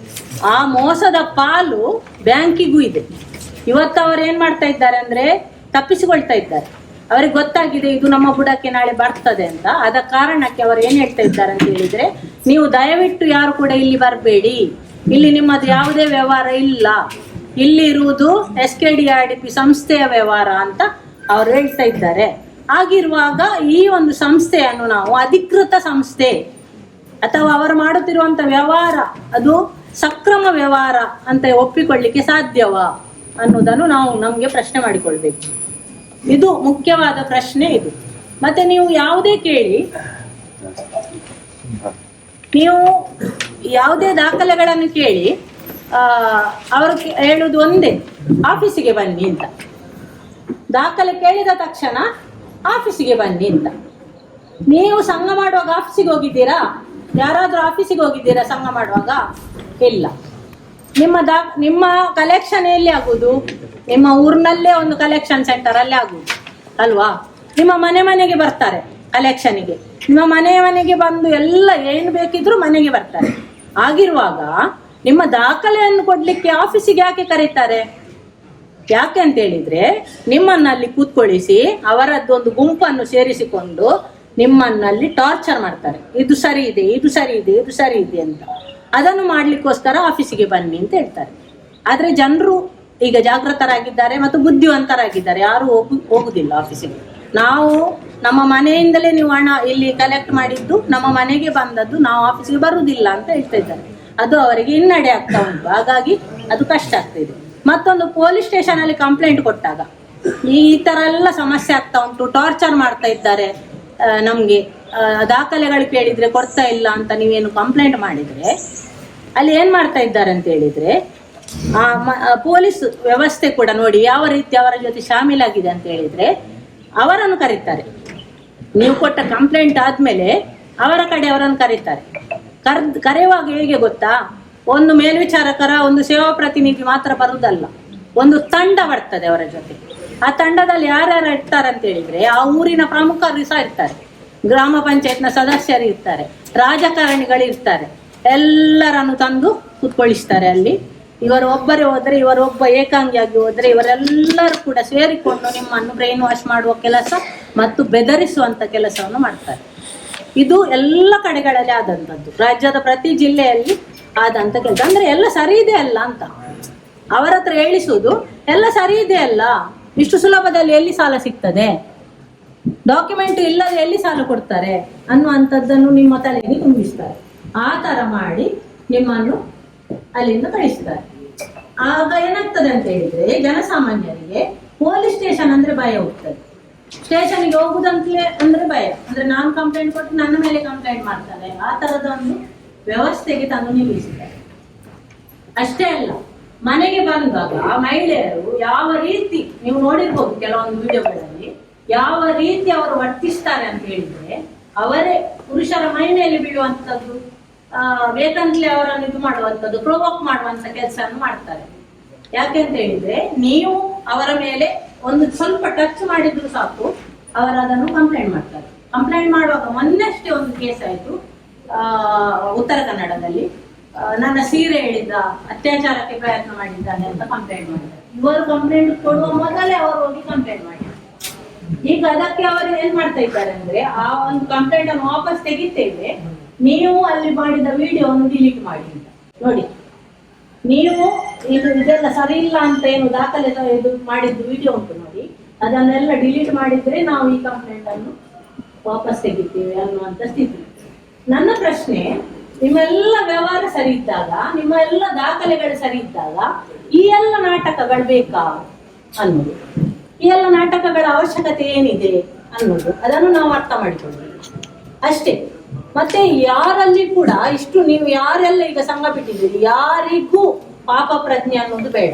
ಆ ಮೋಸದ ಪಾಲು ಬ್ಯಾಂಕಿಗೂ ಇದೆ. ಇವತ್ತು ಅವರು ಏನ್ ಮಾಡ್ತಾ ಇದ್ದಾರೆ ಅಂದ್ರೆ ತಪ್ಪಿಸಿಕೊಳ್ತಾ ಇದ್ದಾರೆ. ಅವರಿಗೆ ಗೊತ್ತಾಗಿದೆ ಇದು ನಮ್ಮ ಬುಡಕ್ಕೆ ನಾಳೆ ಬರ್ತದೆ ಅಂತ. ಆದ ಕಾರಣಕ್ಕೆ ಅವರು ಏನ್ ಹೇಳ್ತಾ ಇದ್ದಾರೆ ಅಂತ ಹೇಳಿದ್ರೆ, ನೀವು ದಯವಿಟ್ಟು ಯಾರು ಕೂಡ ಇಲ್ಲಿ ಬರಬೇಡಿ, ಇಲ್ಲಿ ನಿಮ್ಮದು ಯಾವುದೇ ವ್ಯವಹಾರ ಇಲ್ಲ, ಇಲ್ಲಿ ಇರುವುದು SKDRDP ಸಂಸ್ಥೆಯ ವ್ಯವಹಾರ ಅಂತ ಅವರು ಹೇಳ್ತಾ ಇದ್ದಾರೆ. ಆಗಿರುವಾಗ ಈ ಒಂದು ಸಂಸ್ಥೆಯನ್ನು ನಾವು ಅಧಿಕೃತ ಸಂಸ್ಥೆ ಅಥವಾ ಅವರು ಮಾಡುತ್ತಿರುವಂತ ವ್ಯವಹಾರ ಅದು ಸಕ್ರಮ ವ್ಯವಹಾರ ಅಂತ ಒಪ್ಪಿಕೊಳ್ಳಿಕ್ಕೆ ಸಾಧ್ಯವಾ ಅನ್ನೋದನ್ನು ನಮ್ಗೆ ಪ್ರಶ್ನೆ ಮಾಡಿಕೊಳ್ಬೇಕು. ಇದು ಮುಖ್ಯವಾದ ಪ್ರಶ್ನೆ ಇದು. ಮತ್ತೆ ನೀವು ಯಾವುದೇ ಕೇಳಿ, ನೀವು ಯಾವುದೇ ದಾಖಲೆಗಳನ್ನು ಕೇಳಿ, ಅವರು ಹೇಳುವುದು ಒಂದೇ, ಆಫೀಸಿಗೆ ಬನ್ನಿ ಅಂತ. ದಾಖಲೆ ಕೇಳಿದ ತಕ್ಷಣ ಆಫೀಸಿಗೆ ಬನ್ನಿ ಅಂತ. ನೀವು ಸಂಘ ಮಾಡುವಾಗ ಆಫೀಸಿಗೆ ಹೋಗಿದ್ದೀರಾ? ಯಾರಾದ್ರೂ ಆಫೀಸಿಗೆ ಹೋಗಿದ್ದೀರಾ ಸಂಘ ಮಾಡುವಾಗ? ಇಲ್ಲ. ನಿಮ್ಮ ಕಲೆಕ್ಷನ್ ಎಲ್ಲಿ ಆಗುದು? ನಿಮ್ಮ ಊರಿನಲ್ಲೇ ಒಂದು ಕಲೆಕ್ಷನ್ ಸೆಂಟರ್ ಅಲ್ಲೇ ಆಗುದು ಅಲ್ವಾ? ನಿಮ್ಮ ಮನೆಗೆ ಬರ್ತಾರೆ ಕಲೆಕ್ಷನ್ಗೆ, ನಿಮ್ಮ ಮನೆಗೆ ಬಂದು ಎಲ್ಲ ಏನು ಬೇಕಿದ್ರು ಮನೆಗೆ ಬರ್ತಾರೆ. ಆಗಿರುವಾಗ ನಿಮ್ಮ ದಾಖಲೆಯನ್ನು ಕೊಡ್ಲಿಕ್ಕೆ ಆಫೀಸಿಗೆ ಯಾಕೆ ಕರೀತಾರೆ? ಯಾಕೆ ಅಂತ ಹೇಳಿದ್ರೆ, ನಿಮ್ಮನ್ನಲ್ಲಿ ಕೂತ್ಕೊಳಿಸಿ ಅವರದ್ದೊಂದು ಗುಂಪನ್ನು ಸೇರಿಸಿಕೊಂಡು ನಿಮ್ಮನ್ನಲ್ಲಿ ಟಾರ್ಚರ್ ಮಾಡ್ತಾರೆ. ಇದು ಸರಿ ಇದೆ, ಇದು ಸರಿ ಇದೆ, ಇದು ಸರಿ ಇದೆ ಅಂತ. ಅದನ್ನು ಮಾಡ್ಲಿಕ್ಕೋಸ್ಕರ ಆಫೀಸಿಗೆ ಬನ್ನಿ ಅಂತ ಹೇಳ್ತಾರೆ. ಆದ್ರೆ ಜನರು ಈಗ ಜಾಗೃತರಾಗಿದ್ದಾರೆ ಮತ್ತು ಬುದ್ಧಿವಂತರಾಗಿದ್ದಾರೆ, ಯಾರು ಹೋಗುದಿಲ್ಲ ಆಫೀಸಿಗೆ. ನಾವು ನಮ್ಮ ಮನೆಯಿಂದಲೇ ನೀವು ಹಣ ಇಲ್ಲಿ ಕಲೆಕ್ಟ್ ಮಾಡಿದ್ದು, ನಮ್ಮ ಮನೆಗೆ ಬಂದದ್ದು, ನಾವು ಆಫೀಸಿಗೆ ಬರುವುದಿಲ್ಲ ಅಂತ ಹೇಳ್ತಾ ಇದ್ದಾರೆ. ಅದು ಅವರಿಗೆ ಹಿನ್ನಡೆ ಆಗ್ತಾ ಉಂಟು. ಹಾಗಾಗಿ ಅದು ಕಷ್ಟ ಆಗ್ತಿದೆ. ಮತ್ತೊಂದು ಪೊಲೀಸ್ ಸ್ಟೇಷನ್ ಅಲ್ಲಿ ಕಂಪ್ಲೇಂಟ್ ಕೊಟ್ಟಾಗ ಈ ತರ ಎಲ್ಲ ಸಮಸ್ಯೆ ಆಗ್ತಾ ಉಂಟು, ಟಾರ್ಚರ್ ಮಾಡ್ತಾ ಇದ್ದಾರೆ, ನಮ್ಗೆ ದಾಖಲೆಗಳು ಕೇಳಿದ್ರೆ ಕೊಡ್ತಾ ಇಲ್ಲ ಅಂತ ನೀವೇನು ಕಂಪ್ಲೇಂಟ್ ಮಾಡಿದ್ರೆ ಅಲ್ಲಿ ಏನ್ ಮಾಡ್ತಾ ಇದ್ದಾರೆ ಅಂತ ಹೇಳಿದ್ರೆ ಪೊಲೀಸ್ ವ್ಯವಸ್ಥೆ ಕೂಡ ನೋಡಿ ಯಾವ ರೀತಿ ಅವರ ಜೊತೆ ಶಾಮೀಲಾಗಿದೆ ಅಂತ ಹೇಳಿದ್ರೆ ಅವರನ್ನು ಕರೀತಾರೆ. ನೀವು ಕೊಟ್ಟ ಕಂಪ್ಲೇಂಟ್ ಆದ್ಮೇಲೆ ಅವರ ಕಡೆ ಅವರನ್ನು ಕರೀತಾರೆ. ಕರೆಯುವಾಗ ಹೇಗೆ ಗೊತ್ತಾ, ಒಂದು ಮೇಲ್ವಿಚಾರಕರ ಒಂದು ಸೇವಾ ಪ್ರತಿನಿಧಿ ಮಾತ್ರ ಬರುವುದಲ್ಲ, ಒಂದು ತಂಡ ಬರ್ತದೆ ಅವರ ಜೊತೆ. ಆ ತಂಡದಲ್ಲಿ ಯಾರ್ಯಾರು ಇರ್ತಾರೆ ಅಂತ ಹೇಳಿದ್ರೆ ಆ ಊರಿನ ಪ್ರಮುಖರು ಸಹ ಇರ್ತಾರೆ, ಗ್ರಾಮ ಪಂಚಾಯತ್ನ ಸದಸ್ಯರು ಇರ್ತಾರೆ, ರಾಜಕಾರಣಿಗಳು ಇರ್ತಾರೆ. ಎಲ್ಲರನ್ನು ತಂದು ಕೂತ್ಕೊಳ್ಳಿಸ್ತಾರೆ ಅಲ್ಲಿ. ಇವರು ಒಬ್ಬರೇ ಹೋದ್ರೆ, ಇವರೊಬ್ಬ ಏಕಾಂಗಿಯಾಗಿ ಹೋದ್ರೆ, ಇವರೆಲ್ಲರೂ ಕೂಡ ಸೇರಿಕೊಂಡು ನಿಮ್ಮನ್ನು ಬ್ರೈನ್ ವಾಶ್ ಮಾಡುವ ಕೆಲಸ ಮತ್ತು ಬೆದರಿಸುವಂತ ಕೆಲಸವನ್ನು ಮಾಡ್ತಾರೆ. ಇದು ಎಲ್ಲ ಕಡೆಗಳಲ್ಲಿ ಆದಂಥದ್ದು, ರಾಜ್ಯದ ಪ್ರತಿ ಜಿಲ್ಲೆಯಲ್ಲಿ ಆದಂತ ಕೆಲಸ. ಅಂದ್ರೆ ಎಲ್ಲ ಸರಿ ಇದೆ ಅಲ್ಲ ಅಂತ ಅವರ ಹತ್ರ ಹೇಳಿಸುವುದು, ಎಲ್ಲ ಸರಿ ಇದೆ ಅಲ್ಲ, ಇಷ್ಟು ಸುಲಭದಲ್ಲಿ ಎಲ್ಲಿ ಸಾಲ ಸಿಗ್ತದೆ, ಡಾಕ್ಯುಮೆಂಟ್ ಇಲ್ಲದೆ ಎಲ್ಲಿ ಸಾಲ ಕೊಡ್ತಾರೆ ಅನ್ನುವಂಥದ್ದನ್ನು ನಿಮ್ಮ ತಲೆಗೆ ತುಂಬಿಸ್ತಾರೆ. ಆ ತರ ಮಾಡಿ ನಿಮ್ಮನ್ನು ಅಲ್ಲಿಂದ ಕಳಿಸ್ತಾರೆ. ಆಗ ಏನಾಗ್ತದೆ ಅಂತ ಹೇಳಿದ್ರೆ ಜನಸಾಮಾನ್ಯರಿಗೆ ಪೊಲೀಸ್ ಸ್ಟೇಷನ್ ಅಂದ್ರೆ ಭಯ ಹೋಗ್ತದೆ. ಸ್ಟೇಷನ್ಗೆ ಹೋಗುದಂತಲೇ ಅಂದ್ರೆ ಭಯ, ಅಂದ್ರೆ ನಾನು ಕಂಪ್ಲೇಂಟ್ ಕೊಟ್ಟು ನನ್ನ ಮೇಲೆ ಕಂಪ್ಲೇಂಟ್ ಮಾಡ್ತಾರೆ, ಆ ತರದ ಒಂದು ವ್ಯವಸ್ಥೆಗೆ ತಂದು ನಿಲ್ಲಿಸಿದ್ದಾರೆ. ಅಷ್ಟೇ ಅಲ್ಲ, ಮನೆಗೆ ಬಂದಾಗ ಮಹಿಳೆಯರು ಯಾವ ರೀತಿ ನೀವು ನೋಡಿರ್ಬೋದು ಕೆಲವೊಂದು ವಿಡಿಯೋಗಳಲ್ಲಿ, ಯಾವ ರೀತಿ ಅವರು ವರ್ತಿಸ್ತಾರೆ ಅಂತ ಹೇಳಿದ್ರೆ ಅವರೇ ಪುರುಷರ ಮೈ ಮೇಲೆ ಬೀಳುವಂತದ್ದು, ಬೇಕಂತಲೇ ಅವರನ್ನು ಇದು ಮಾಡುವಂಥದ್ದು, ಪ್ರೊವೋಕ್ ಮಾಡುವಂತ ಕೆಲಸವನ್ನು ಮಾಡ್ತಾರೆ. ಯಾಕೆಂತ ಹೇಳಿದ್ರೆ ನೀವು ಅವರ ಮೇಲೆ ಒಂದು ಸ್ವಲ್ಪ ಟಚ್ ಮಾಡಿದ್ರು ಸಾಕು, ಅವರು ಅದನ್ನು ಕಂಪ್ಲೇಂಟ್ ಮಾಡ್ತಾರೆ. ಕಂಪ್ಲೇಂಟ್ ಮಾಡುವಾಗ ಮೊನ್ನೆಷ್ಟೇ ಒಂದು ಕೇಸ್ ಆಯ್ತು ಉತ್ತರ ಕನ್ನಡದಲ್ಲಿ, ನನ್ನ ಸೀರೆ ಹೇಳಿದ್ದ, ಅತ್ಯಾಚಾರಕ್ಕೆ ಪ್ರಯತ್ನ ಮಾಡಿದ್ದಾನೆ ಅಂತ ಕಂಪ್ಲೇಂಟ್ ಮಾಡಿದ್ದಾರೆ. ಇವರು ಕಂಪ್ಲೇಂಟ್ ಕೊಡುವ ಮೊದಲೇ ಅವರು ಹೋಗಿ ಕಂಪ್ಲೇಂಟ್ ಮಾಡಿದ್ದಾರೆ. ಈಗ ಅದಕ್ಕೆ ಅವರು ಏನ್ ಮಾಡ್ತಾ ಇದ್ದಾರೆ ಅಂದ್ರೆ ಆ ಒಂದು ಕಂಪ್ಲೇಂಟ್ ಅನ್ನು ವಾಪಸ್ ತೆಗಿತೇವೆ, ನೀವು ಅಲ್ಲಿ ಮಾಡಿದ ವಿಡಿಯೋವನ್ನು ಡಿಲೀಟ್ ಮಾಡಿ ಅಂತ. ನೋಡಿ, ನೀವು ಇದೆಲ್ಲ ಸರಿ ಇಲ್ಲ ಅಂತ ಏನು ದಾಖಲೆ ಇದು ಮಾಡಿದ್ದು ವಿಡಿಯೋ ಉಂಟು ನೋಡಿ, ಅದನ್ನೆಲ್ಲ ಡಿಲೀಟ್ ಮಾಡಿದ್ರೆ ನಾವು ಈ ಕಂಪ್ಲೇಂಟ್ ಅನ್ನು ವಾಪಸ್ ತೆಗಿತೇವೆ ಅನ್ನುವಂತ ಸ್ಥಿತಿ. ನನ್ನ ಪ್ರಶ್ನೆ, ನಿಮ್ಮೆಲ್ಲ ವ್ಯವಹಾರ ಸರಿ ಇದ್ದಾಗ, ನಿಮ್ಮ ಎಲ್ಲ ದಾಖಲೆಗಳು ಸರಿ ಇದ್ದಾಗ ಈ ಎಲ್ಲ ನಾಟಕಗಳು ಬೇಕಾ ಅನ್ನೋದು, ಈ ಎಲ್ಲ ನಾಟಕಗಳ ಅವಶ್ಯಕತೆ ಏನಿದೆ ಅನ್ನೋದು, ಅದನ್ನು ನಾವು ಅರ್ಥ ಮಾಡಿಕೊಳ್ಳಿ ಅಷ್ಟೇ. ಮತ್ತೆ ಯಾರಲ್ಲಿ ಕೂಡ ಇಷ್ಟು ನೀವು ಯಾರೆಲ್ಲ ಈಗ ಸಂಘ ಬಿಟ್ಟಿದ್ದೀರಿ ಯಾರಿಗೂ ಪಾಪ ಪ್ರಜ್ಞೆ ಅನ್ನೋದು ಬೇಡ,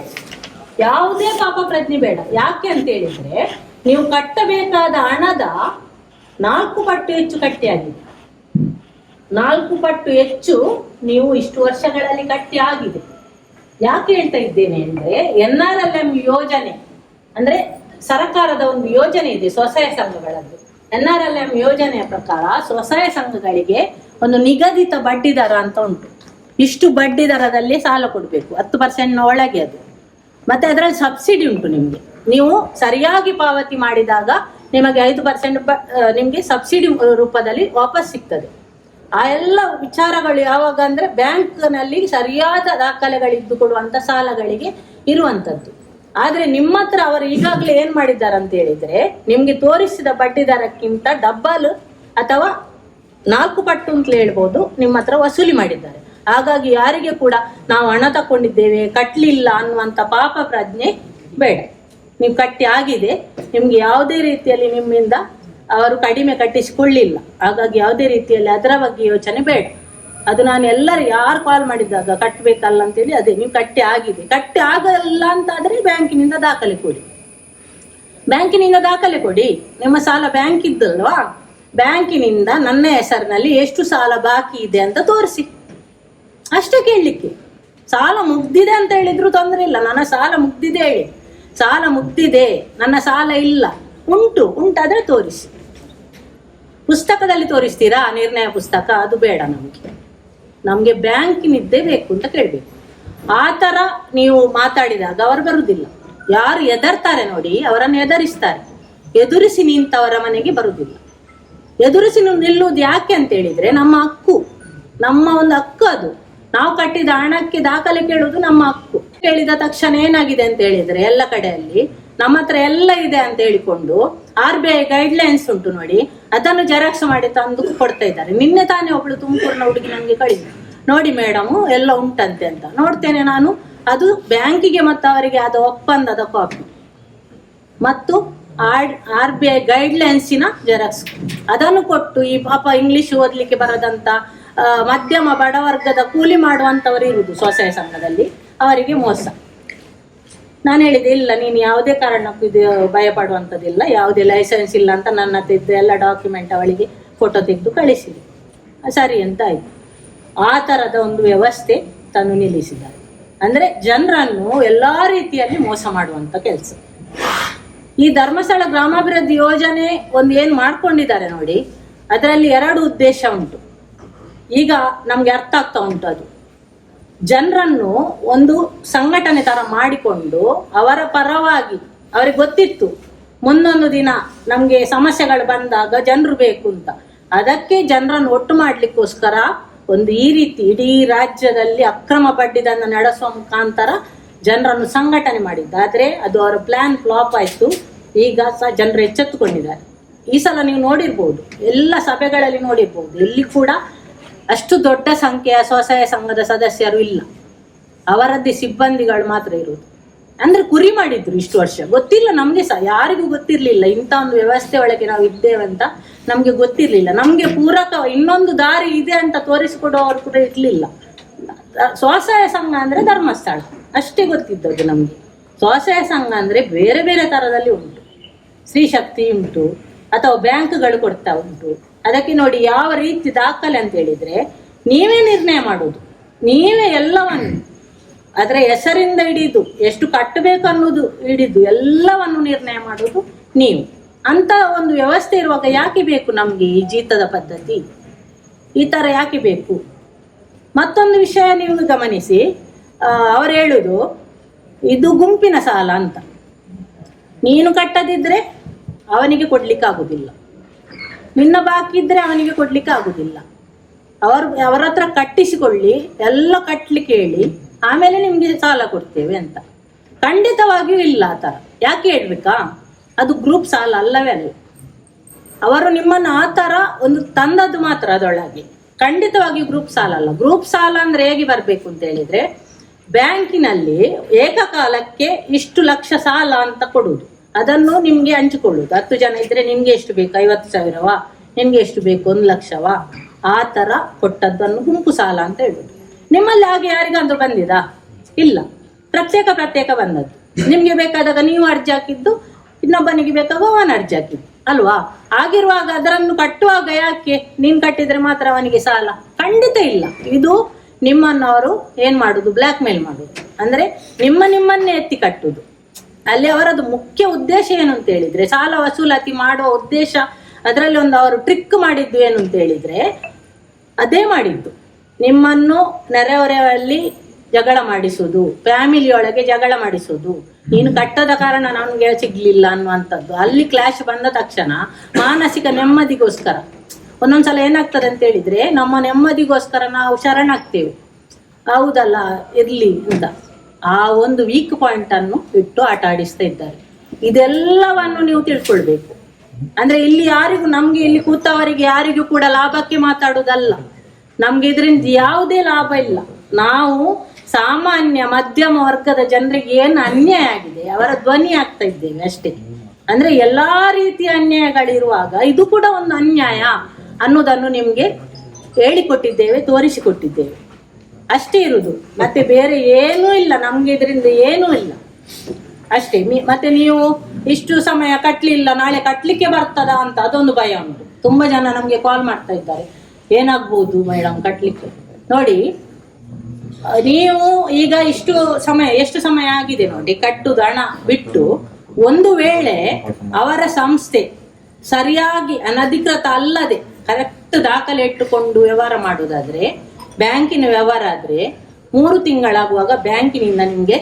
ಯಾವುದೇ ಪಾಪ ಪ್ರಜ್ಞೆ ಬೇಡ. ಯಾಕೆ ಅಂತ ಹೇಳಿದ್ರೆ ನೀವು ಕಟ್ಟಬೇಕಾದ ಹಣದ 4 ಪಟ್ಟು ಹೆಚ್ಚು ಕಟ್ಟಿಯಾಗಿದೆ, 4 ಪಟ್ಟು ಹೆಚ್ಚು ನೀವು ಇಷ್ಟು ವರ್ಷಗಳಲ್ಲಿ ಕಟ್ಟಿ ಆಗಿದೆ. ಯಾಕೆ ಹೇಳ್ತಾ ಇದ್ದೇನೆ ಅಂದ್ರೆ NRLM ಯೋಜನೆ ಅಂದ್ರೆ ಸರ್ಕಾರದ ಒಂದು ಯೋಜನೆ ಇದೆ ಸ್ವಸಹಾಯ ಸಂಘಗಳದ್ದು. NRLM ಯೋಜನೆಯ ಪ್ರಕಾರ ಸ್ವಸಹಾಯ ಸಂಘಗಳಿಗೆ ಒಂದು ನಿಗದಿತ ಬಡ್ಡಿ ದರ ಅಂತ ಉಂಟು. ಇಷ್ಟು ಬಡ್ಡಿ ದರದಲ್ಲಿ ಸಾಲ ಕೊಡಬೇಕು, 10% ಒಳಗೆ ಅದು. ಮತ್ತೆ ಅದರಲ್ಲಿ ಸಬ್ಸಿಡಿ ಉಂಟು ನಿಮ್ಗೆ, ನೀವು ಸರಿಯಾಗಿ ಪಾವತಿ ಮಾಡಿದಾಗ ನಿಮಗೆ 5% ನಿಮ್ಗೆ ಸಬ್ಸಿಡಿ ರೂಪದಲ್ಲಿ ವಾಪಸ್ ಸಿಗ್ತದೆ. ಆ ಎಲ್ಲ ವಿಚಾರಗಳು ಯಾವಾಗ ಅಂದ್ರೆ ಬ್ಯಾಂಕ್ನಲ್ಲಿ ಸರಿಯಾದ ದಾಖಲೆಗಳಿದ್ದು ಕೊಡುವಂತ ಸಾಲಗಳಿಗೆ ಇರುವಂತದ್ದು. ಆದ್ರೆ ನಿಮ್ಮ ಹತ್ರ ಅವರು ಈಗಾಗಲೇ ಏನ್ ಮಾಡಿದ್ದಾರೆ ಅಂತ ಹೇಳಿದ್ರೆ ನಿಮ್ಗೆ ತೋರಿಸಿದ ಬಡ್ಡಿ ದರಕ್ಕಿಂತ ಡಬ್ಬಲ್ ಅಥವಾ 4 ಪಟ್ಟು ಅಂತ ಹೇಳ್ಬೋದು ನಿಮ್ಮ ಹತ್ರ ವಸೂಲಿ ಮಾಡಿದ್ದಾರೆ. ಹಾಗಾಗಿ ಯಾರಿಗೆ ಕೂಡ ನಾವು ಹಣ ತಕೊಂಡಿದ್ದೇವೆ ಕಟ್ಲಿಲ್ಲ ಅನ್ನುವಂತ ಪಾಪ ಪ್ರಜ್ಞೆ ಬೇಡ. ನೀವು ಕಟ್ಟಿ ಆಗಿದೆ, ನಿಮ್ಗೆ ಯಾವುದೇ ರೀತಿಯಲ್ಲಿ ನಿಮ್ಮಿಂದ ಅವರು ಕಡಿಮೆ ಕಟ್ಟಿಸಿಕೊಳ್ಳಿಲ್ಲ, ಹಾಗಾಗಿ ಯಾವುದೇ ರೀತಿಯಲ್ಲಿ ಅದರ ಬಗ್ಗೆ ಯೋಚನೆ ಬೇಡ. ಅದು ನಾನು ಎಲ್ಲರೂ ಯಾರು ಕಾಲ್ ಮಾಡಿದಾಗ ಕಟ್ಟಬೇಕಲ್ಲ ಅಂತೇಳಿ, ಅದೇ ನೀವು ಕಟ್ಟಿ ಆಗಿದೆ, ಕಟ್ಟಿ ಆಗಲ್ಲ ಅಂತಾದ್ರೆ ಬ್ಯಾಂಕಿನಿಂದ ದಾಖಲೆ ಕೊಡಿ, ಬ್ಯಾಂಕಿನಿಂದ ದಾಖಲೆ ಕೊಡಿ. ನಿಮ್ಮ ಸಾಲ ಬ್ಯಾಂಕ್ ಇದ್ದಲ್ವಾ, ಬ್ಯಾಂಕಿನಿಂದ ನನ್ನ ಹೆಸರಿನಲ್ಲಿ ಎಷ್ಟು ಸಾಲ ಬಾಕಿ ಇದೆ ಅಂತ ತೋರಿಸಿ, ಅಷ್ಟೇ ಕೇಳಲಿಕ್ಕೆ. ಸಾಲ ಮುಗ್ದಿದೆ ಅಂತ ಹೇಳಿದ್ರು ತೊಂದರೆ ಇಲ್ಲ, ನನ್ನ ಸಾಲ ಮುಗ್ದಿದೆ ಹೇಳಿ, ಸಾಲ ಮುಗ್ದಿದೆ ನನ್ನ ಸಾಲ ಇಲ್ಲ ಉಂಟಾದ್ರೆ ತೋರಿಸಿ. ಪುಸ್ತಕದಲ್ಲಿ ತೋರಿಸ್ತೀರಾ ನಿರ್ಣಯ ಪುಸ್ತಕ, ಅದು ಬೇಡ ನಮ್ಗೆ ಬ್ಯಾಂಕಿನಿದ್ದೇ ಬೇಕು ಅಂತ ಕೇಳ್ಬೇಕು. ಆ ತರ ನೀವು ಮಾತಾಡಿದಾಗ ಅವರು ಬರುದಿಲ್ಲ. ಯಾರು ಎದರ್ತಾರೆ ನೋಡಿ ಅವರನ್ನು ಎದುರಿಸ್ತಾರೆ, ಎದುರಿಸಿ ನಿಂತವರ ಮನೆಗೆ ಬರುದಿಲ್ಲ. ಎದುರಿಸಿ ನಿಲ್ಲುವುದು ಯಾಕೆ ಅಂತ ಹೇಳಿದ್ರೆ ನಮ್ಮ ಹಕ್ಕು, ನಮ್ಮ ಒಂದು ಹಕ್ಕು ಅದು. ನಾವು ಕಟ್ಟಿದ ಹಣಕ್ಕೆ ದಾಖಲೆ ಕೇಳುವುದು ನಮ್ಮ ಹಕ್ಕು. ಕೇಳಿದ ತಕ್ಷಣ ಏನಾಗಿದೆ ಅಂತ ಹೇಳಿದ್ರೆ ಎಲ್ಲ ಕಡೆಯಲ್ಲಿ ನಮ್ಮ ಹತ್ರ ಎಲ್ಲ ಇದೆ ಅಂತ ಹೇಳಿಕೊಂಡು RBI ಗೈಡ್ಲೈನ್ಸ್ ಉಂಟು ನೋಡಿ, ಅದನ್ನು ಜೆರಾಕ್ಸ್ ಮಾಡಿ ತಂದು ಕೊಡ್ತಾ ಇದ್ದಾರೆ. ನಿನ್ನೆ ತಾನೇ ಒಬ್ಳು ತುಮಕೂರಿನ ಹುಡುಗಿ ನಮ್ಗೆ ನೋಡಿ ಮೇಡಮ್ ಎಲ್ಲ ಉಂಟಂತೆ ಅಂತ ನೋಡ್ತೇನೆ ನಾನು. ಅದು ಬ್ಯಾಂಕಿಗೆ ಮತ್ತು ಅವರಿಗೆ ಆದ ಒಪ್ಪಂದದ ಕಾಪಿ ಮತ್ತು RBI ಗೈಡ್ಲೈನ್ಸಿನ ಜೆರಾಕ್ಸ್ ಅದನ್ನು ಕೊಟ್ಟು ಈ ಪಾಪ ಇಂಗ್ಲಿಷ್ ಓದ್ಲಿಕ್ಕೆ ಬರದಂತ ಮಧ್ಯಮ ಬಡವರ್ಗದ ಕೂಲಿ ಮಾಡುವಂಥವರು ಇರುವುದು ಸ್ವಸಹಾಯ ಸಂಘದಲ್ಲಿ, ಅವರಿಗೆ ಮೋಸ. ನಾನು ಹೇಳಿದೆ ಇಲ್ಲ, ನೀನು ಯಾವುದೇ ಕಾರಣಕ್ಕೂ ಇದು ಭಯ ಪಡುವಂಥದ್ದಿಲ್ಲ, ಯಾವುದೇ ಲೈಸೆನ್ಸ್ ಇಲ್ಲ ಅಂತ ನನ್ನ ತೆಗೆದು ಎಲ್ಲ ಡಾಕ್ಯುಮೆಂಟ್ ಅವಳಿಗೆ ಫೋಟೋ ತೆಗೆದು ಕಳಿಸಿದೆ. ಸರಿ ಅಂತ ಆಯ್ತು. ಆ ಥರದ ಒಂದು ವ್ಯವಸ್ಥೆ ತಂದು ನಿಲ್ಲಿಸಿದ್ದಾರೆ. ಅಂದರೆ ಜನರನ್ನು ಎಲ್ಲ ರೀತಿಯಲ್ಲಿ ಮೋಸ ಮಾಡುವಂಥ ಕೆಲಸ. ಈ ಧರ್ಮಸ್ಥಳ ಗ್ರಾಮಾಭಿವೃದ್ಧಿ ಯೋಜನೆ ಒಂದು ಏನು ಮಾಡ್ಕೊಂಡಿದ್ದಾರೆ ನೋಡಿ, ಅದರಲ್ಲಿ 2 ಉದ್ದೇಶ ಉಂಟು. ಈಗ ನಮ್ಗೆ ಅರ್ಥ ಆಗ್ತಾ ಉಂಟು. ಅದು ಜನರನ್ನು ಒಂದು ಸಂಘಟನೆ ತರ ಮಾಡಿಕೊಂಡು ಅವರ ಪರವಾಗಿ, ಅವ್ರಿಗೆ ಗೊತ್ತಿತ್ತು ಮುಂದೊಂದು ದಿನ ನಮ್ಗೆ ಸಮಸ್ಯೆಗಳು ಬಂದಾಗ ಜನರು ಬೇಕು ಅಂತ, ಅದಕ್ಕೆ ಜನರನ್ನು ಒಟ್ಟು ಮಾಡ್ಲಿಕ್ಕೋಸ್ಕರ ಒಂದು ಈ ರೀತಿ ಇಡೀ ರಾಜ್ಯದಲ್ಲಿ ಅಕ್ರಮ ಬಡ್ಡಿದನ್ನು ನಡೆಸುವ ಮುಖಾಂತರ ಜನರನ್ನು ಸಂಘಟನೆ ಮಾಡಿದ್ದಾದ್ರೆ ಅದು ಅವರ ಪ್ಲಾನ್ ಫ್ಲಾಪ್ ಆಯ್ತು. ಈಗ ಸಹ ಜನರು ಎಚ್ಚೆತ್ತುಕೊಂಡಿದ್ದಾರೆ. ಈ ಸಲ ನೀವು ನೋಡಿರ್ಬೋದು, ಎಲ್ಲ ಸಭೆಗಳಲ್ಲಿ ನೋಡಿರ್ಬೋದು, ಎಲ್ಲಿ ಕೂಡ ಅಷ್ಟು ದೊಡ್ಡ ಸಂಖ್ಯೆಯ ಸ್ವಸಹಾಯ ಸಂಘದ ಸದಸ್ಯರು ಇಲ್ಲ, ಅವರದ್ದೇ ಸಿಬ್ಬಂದಿಗಳು ಮಾತ್ರ ಇರುವುದು. ಅಂದ್ರೆ ಕುರಿ ಮಾಡಿದ್ರು ಇಷ್ಟು ವರ್ಷ. ಗೊತ್ತಿಲ್ಲ ನಮ್ಗೆ ಸಹ, ಯಾರಿಗೂ ಗೊತ್ತಿರ್ಲಿಲ್ಲ ಇಂಥ ಒಂದು ವ್ಯವಸ್ಥೆ ಒಳಗೆ ನಾವು ಇದ್ದೇವೆ ಅಂತ ನಮ್ಗೆ ಗೊತ್ತಿರ್ಲಿಲ್ಲ. ನಮ್ಗೆ ಪೂರಕ ಇನ್ನೊಂದು ದಾರಿ ಇದೆ ಅಂತ ತೋರಿಸಿಕೊಡುವವರು ಕೂಡ ಇರ್ಲಿಲ್ಲ. ಸ್ವಸಹಾಯ ಸಂಘ ಅಂದ್ರೆ ಧರ್ಮಸ್ಥಳ ಅಷ್ಟೇ ಗೊತ್ತಿದ್ದದ್ದು ನಮ್ಗೆ. ಸ್ವಸಹಾಯ ಸಂಘ ಅಂದ್ರೆ ಬೇರೆ ಬೇರೆ ತರದಲ್ಲಿ ಉಂಟು, ಸ್ತ್ರೀ ಶಕ್ತಿ ಉಂಟು, ಅಥವಾ ಬ್ಯಾಂಕ್ಗಳು ಕೊಡ್ತಾ ಉಂಟು. ಅದಕ್ಕೆ ನೋಡಿ ಯಾವ ರೀತಿ ದಾಖಲೆ ಅಂತ ಹೇಳಿದ್ರೆ ನೀವೇ ನಿರ್ಣಯ ಮಾಡುದು, ನೀವೇ ಎಲ್ಲವನ್ನು ಅದರ ಹೆಸರಿಂದ ಹಿಡಿದು ಎಷ್ಟು ಕಟ್ಟಬೇಕು ಅನ್ನೋದು ಹಿಡಿದು ಎಲ್ಲವನ್ನು ನಿರ್ಣಯ ಮಾಡುವುದು ನೀವು. ಅಂತ ಒಂದು ವ್ಯವಸ್ಥೆ ಇರುವಾಗ ಯಾಕೆ ಬೇಕು ನಮ್ಗೆ ಈ ಜೀತದ ಪದ್ಧತಿ? ಈ ತರ ಯಾಕೆ ಬೇಕು? ಮತ್ತೊಂದು ವಿಷಯ ನೀವು ಗಮನಿಸಿ, ಅವರು ಹೇಳುದು ಇದು ಗುಂಪಿನ ಸಾಲ ಅಂತ. ನೀನು ಕಟ್ಟದಿದ್ರೆ ಅವನಿಗೆ ಕೊಡ್ಲಿಕ್ಕೆ ಆಗುದಿಲ್ಲ, ನಿನ್ನ ಬಾಕಿ ಇದ್ರೆ ಅವನಿಗೆ ಕೊಡ್ಲಿಕ್ಕೆ ಆಗುದಿಲ್ಲ. ಅವರ ಹತ್ರ ಕಟ್ಟಿಸಿಕೊಳ್ಳಿ, ಎಲ್ಲ ಕಟ್ಲಿಕ್ಕೆ ಹೇಳಿ, ಆಮೇಲೆ ನಿಮ್ಗೆ ಸಾಲ ಕೊಡ್ತೇವೆ ಅಂತ. ಖಂಡಿತವಾಗಿಯೂ ಇಲ್ಲ ಆ ತರ. ಯಾಕೆ ಹೇಳ್ಬೇಕಾ? ಅದು ಗ್ರೂಪ್ ಸಾಲ ಅಲ್ಲವೇ ಅಲ್ಲ. ಅವರು ನಿಮ್ಮನ್ನು ಆ ತರ ಒಂದು ತಂದದ್ದು ಮಾತ್ರ ಅದರೊಳಗೆ, ಖಂಡಿತವಾಗಿ ಗ್ರೂಪ್ ಸಾಲ ಅಲ್ಲ. ಗ್ರೂಪ್ ಸಾಲ ಅಂದ್ರೆ ಹೇಗೆ ಬರ್ಬೇಕು ಅಂತ ಹೇಳಿದ್ರೆ, ಬ್ಯಾಂಕಿನಲ್ಲಿ ಏಕಕಾಲಕ್ಕೆ ಇಷ್ಟು ಲಕ್ಷ ಸಾಲ ಅಂತ ಕೊಡುವುದು, ಅದನ್ನು ನಿಮ್ಗೆ ಹಂಚಿಕೊಳ್ಳುವುದು. 10 ಜನ ಇದ್ರೆ ನಿಮ್ಗೆ ಎಷ್ಟು ಬೇಕು? 50,000ವಾ? ನಿಮ್ಗೆ ಎಷ್ಟು ಬೇಕು? 1 ಲಕ್ಷವಾ? ಆ ತರ ಕೊಟ್ಟದ್ದನ್ನು ಗುಂಪು ಸಾಲ ಅಂತ ಹೇಳುದು. ನಿಮ್ಮಲ್ಲಿ ಹಾಗೆ ಯಾರಿಗಾದ್ರೂ ಬಂದಿದಾ? ಇಲ್ಲ, ಪ್ರತ್ಯೇಕ ಬಂದದ್ದು. ನಿಮ್ಗೆ ಬೇಕಾದಾಗ ನೀವು ಅರ್ಜಿ ಹಾಕಿದ್ದು, ಇನ್ನೊಬ್ಬನಿಗೆ ಬೇಕಾಗ ಅವನ ಅರ್ಜಿ ಹಾಕಿದ್ದು ಅಲ್ವಾ? ಆಗಿರುವಾಗ ಅದನ್ನು ಕಟ್ಟುವಾಗ ಯಾಕೆ ನೀನ್ ಕಟ್ಟಿದ್ರೆ ಮಾತ್ರ ಅವನಿಗೆ ಸಾಲ? ಖಂಡಿತ ಇಲ್ಲ. ಇದು ನಿಮ್ಮನ್ನವರು ಏನ್ ಮಾಡುದು? ಬ್ಲ್ಯಾಕ್ ಮೇಲ್ ಮಾಡುದು. ಅಂದ್ರೆ ನಿಮ್ಮನ್ನೇ ಎತ್ತಿ ಕಟ್ಟುದು. ಅಲ್ಲಿ ಅವರದ್ದು ಮುಖ್ಯ ಉದ್ದೇಶ ಏನು ಅಂತ ಹೇಳಿದ್ರೆ, ಸಾಲ ವಸೂಲಾತಿ ಮಾಡುವ ಉದ್ದೇಶ. ಅದರಲ್ಲಿ ಒಂದು ಅವರು ಟ್ರಿಕ್ ಮಾಡಿದ್ದು ಏನು ಅಂತ ಹೇಳಿದ್ರೆ, ಅದೇ ಮಾಡಿದ್ದು ನಿಮ್ಮನ್ನು ನೆರೆಹೊರೆಯಲ್ಲಿ ಜಗಳ ಮಾಡಿಸುವುದು, ಫ್ಯಾಮಿಲಿಯೊಳಗೆ ಜಗಳ ಮಾಡಿಸುವುದು. ನೀನು ಕಟ್ಟದ ಕಾರಣ ನನ್ಗೆ ಸಿಗ್ಲಿಲ್ಲ ಅನ್ನುವಂಥದ್ದು. ಅಲ್ಲಿ ಕ್ಲಾಶ್ ಬಂದ ತಕ್ಷಣ ಮಾನಸಿಕ ನೆಮ್ಮದಿಗೋಸ್ಕರ ಒಂದೊಂದ್ಸಲ ಏನಾಗ್ತದೆ ಅಂತ ಹೇಳಿದ್ರೆ, ನಮ್ಮ ನೆಮ್ಮದಿಗೋಸ್ಕರ ನಾವು ಶರಣಾಗ್ತೇವೆ, ಹೌದಲ್ಲ ಇರ್ಲಿ ಅಂತ. ಆ ಒಂದು ವೀಕ್ ಪಾಯಿಂಟ್ ಅನ್ನು ಇಟ್ಟು ಆಟ ಆಡಿಸ್ತಾ ಇದ್ದಾರೆ. ಇದೆಲ್ಲವನ್ನು ನೀವು ತಿಳ್ಕೊಳ್ಬೇಕು. ಅಂದ್ರೆ ಇಲ್ಲಿ ಯಾರಿಗೂ, ನಮ್ಗೆ ಇಲ್ಲಿ ಕೂತವರಿಗೆ ಯಾರಿಗೂ ಕೂಡ ಲಾಭಕ್ಕೆ ಮಾತಾಡುವುದಲ್ಲ. ನಮ್ಗೆ ಇದರಿಂದ ಯಾವುದೇ ಲಾಭ ಇಲ್ಲ. ನಾವು ಸಾಮಾನ್ಯ ಮಧ್ಯಮ ವರ್ಗದ ಜನರಿಗೆ ಏನು ಅನ್ಯಾಯ ಆಗಿದೆ ಅವರ ಧ್ವನಿ ಆಗ್ತಾ ಇದ್ದೇವೆ ಅಷ್ಟೇ. ಅಂದ್ರೆ ಎಲ್ಲಾ ರೀತಿಯ ಅನ್ಯಾಯಗಳಿರುವಾಗ ಇದು ಕೂಡ ಒಂದು ಅನ್ಯಾಯ ಅನ್ನೋದನ್ನು ನಿಮ್ಗೆ ಹೇಳಿಕೊಟ್ಟಿದ್ದೇವೆ, ತೋರಿಸಿಕೊಟ್ಟಿದ್ದೇವೆ ಅಷ್ಟೇ ಇರುವುದು. ಮತ್ತೆ ಬೇರೆ ಏನೂ ಇಲ್ಲ ನಮ್ಗೆ, ಇದರಿಂದ ಏನೂ ಇಲ್ಲ ಅಷ್ಟೇ. ಮತ್ತೆ ನೀವು ಇಷ್ಟು ಸಮಯ ಕಟ್ಲಿಲ್ಲ, ನಾಳೆ ಕಟ್ಲಿಕ್ಕೆ ಬರ್ತದ ಅಂತ ಅದೊಂದು ಭಯ ಉಂಟು. ತುಂಬಾ ಜನ ನಮ್ಗೆ ಕಾಲ್ ಮಾಡ್ತಾ ಇದ್ದಾರೆ, ಏನಾಗ್ಬೋದು ಮೇಡಮ್ ಕಟ್ಲಿಕ್ಕೆ. ನೋಡಿ, ನೀವು ಈಗ ಎಷ್ಟು ಸಮಯ ಆಗಿದೆ ನೋಡಿ ಕಟ್ಟುದು ಹಣ ಬಿಟ್ಟು. ಒಂದು ವೇಳೆ ಅವರ ಸಂಸ್ಥೆ ಸರಿಯಾಗಿ ಅನಧಿಕೃತ ಅಲ್ಲದೆ ಕರೆಕ್ಟ್ ದಾಖಲೆ ಇಟ್ಟುಕೊಂಡು ವ್ಯವಹಾರ ಮಾಡುವುದಾದ್ರೆ, ಬ್ಯಾಂಕಿನ ವ್ಯವಹಾರ ಆದ್ರೆ 3 ತಿಂಗಳಾಗುವಾಗ ಬ್ಯಾಂಕಿನಿಂದ ನಿಮ್ಗೆ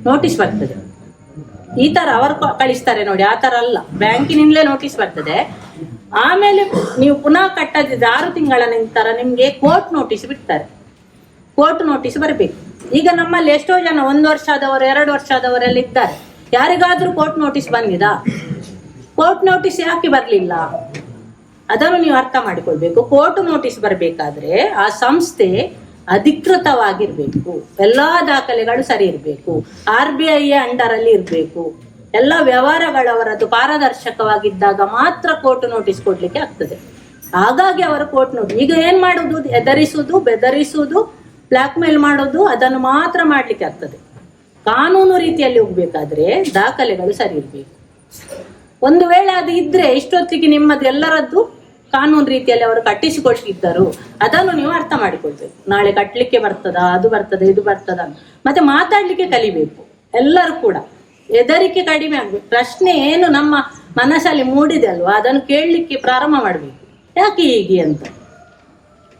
ನೋಟಿಸ್ ಬರ್ತದೆ. ಈ ತರ ಅವರು ಕಳಿಸ್ತಾರೆ ನೋಡಿ, ಆ ತರ ಅಲ್ಲ, ಬ್ಯಾಂಕಿನಿಂದಲೇ ನೋಟಿಸ್ ಬರ್ತದೆ. ಆಮೇಲೆ ನೀವು ಪುನಃ ಕಟ್ಟದಿದ್ದ 6 ತಿಂಗಳ ನಂತರ ನಿಮ್ಗೆ ಕೋರ್ಟ್ ನೋಟಿಸ್ ಬಿಡ್ತಾರೆ. ಕೋರ್ಟ್ ನೋಟಿಸ್ ಬರಬೇಕು. ಈಗ ನಮ್ಮಲ್ಲಿ ಎಷ್ಟೋ ಜನ 1 ವರ್ಷ ಆದವರು 2 ವರ್ಷ ಆದವರೆಲ್ಲ ಇದ್ದಾರೆ. ಯಾರಿಗಾದ್ರೂ ಕೋರ್ಟ್ ನೋಟಿಸ್ ಬಂದಿದಾ? ಕೋರ್ಟ್ ನೋಟಿಸ್ ಯಾಕೆ ಬರ್ಲಿಲ್ಲ ಅದನ್ನು ನೀವು ಅರ್ಥ ಮಾಡಿಕೊಳ್ಬೇಕು. ಕೋರ್ಟ್ ನೋಟಿಸ್ ಬರಬೇಕಾದ್ರೆ ಆ ಸಂಸ್ಥೆ ಅಧಿಕೃತವಾಗಿರ್ಬೇಕು, ಎಲ್ಲಾ ದಾಖಲೆಗಳು ಸರಿ ಇರಬೇಕು, RBI ಅಂಡರ್ ಅಲ್ಲಿ ಇರಬೇಕು, ಎಲ್ಲ ವ್ಯವಹಾರಗಳವರದ್ದು ಪಾರದರ್ಶಕವಾಗಿದ್ದಾಗ ಮಾತ್ರ ಕೋರ್ಟ್ ನೋಟಿಸ್ ಕೊಡ್ಲಿಕ್ಕೆ ಆಗ್ತದೆ. ಹಾಗಾಗಿ ಅವರು ಕೋರ್ಟ್ ನೋಟಿಸ್. ಈಗ ಏನ್ ಮಾಡುದು, ಎದರಿಸುವುದು, ಬೆದರಿಸುವುದು, ಬ್ಲಾಕ್ ಮೇಲ್ ಮಾಡೋದು, ಅದನ್ನು ಮಾತ್ರ ಮಾಡ್ಲಿಕ್ಕೆ ಆಗ್ತದೆ. ಕಾನೂನು ರೀತಿಯಲ್ಲಿ ಹೋಗ್ಬೇಕಾದ್ರೆ ದಾಖಲೆಗಳು ಸರಿ ಇರಬೇಕು. ಒಂದು ವೇಳೆ ಅದು ಇದ್ರೆ ಇಷ್ಟೊತ್ತಿಗೆ ನಿಮ್ಮದು ಎಲ್ಲರದ್ದು ಕಾನೂನು ರೀತಿಯಲ್ಲಿ ಅವರು ಕಟ್ಟಿಸಿಕೊಟ್ಟಿದ್ದರು, ಅದನ್ನು ನೀವು ಅರ್ಥ ಮಾಡಿಕೊಳ್ಬೇಕು. ನಾಳೆ ಕಟ್ಟಲಿಕ್ಕೆ ಬರ್ತದ, ಅದು ಬರ್ತದೆ, ಇದು ಬರ್ತದ ಅಂತ. ಮತ್ತೆ ಮಾತಾಡ್ಲಿಕ್ಕೆ ಕಲಿಬೇಕು ಎಲ್ಲರೂ ಕೂಡ. ಹೆದರಿಕೆ ಕಡಿಮೆ ಆಗ್ಬೇಕು. ಪ್ರಶ್ನೆ ಏನು ನಮ್ಮ ಮನಸ್ಸಲ್ಲಿ ಮೂಡಿದೆ ಅಲ್ವಾ, ಅದನ್ನು ಕೇಳಲಿಕ್ಕೆ ಪ್ರಾರಂಭ ಮಾಡಬೇಕು. ಯಾಕೆ ಹೀಗೆ ಅಂತ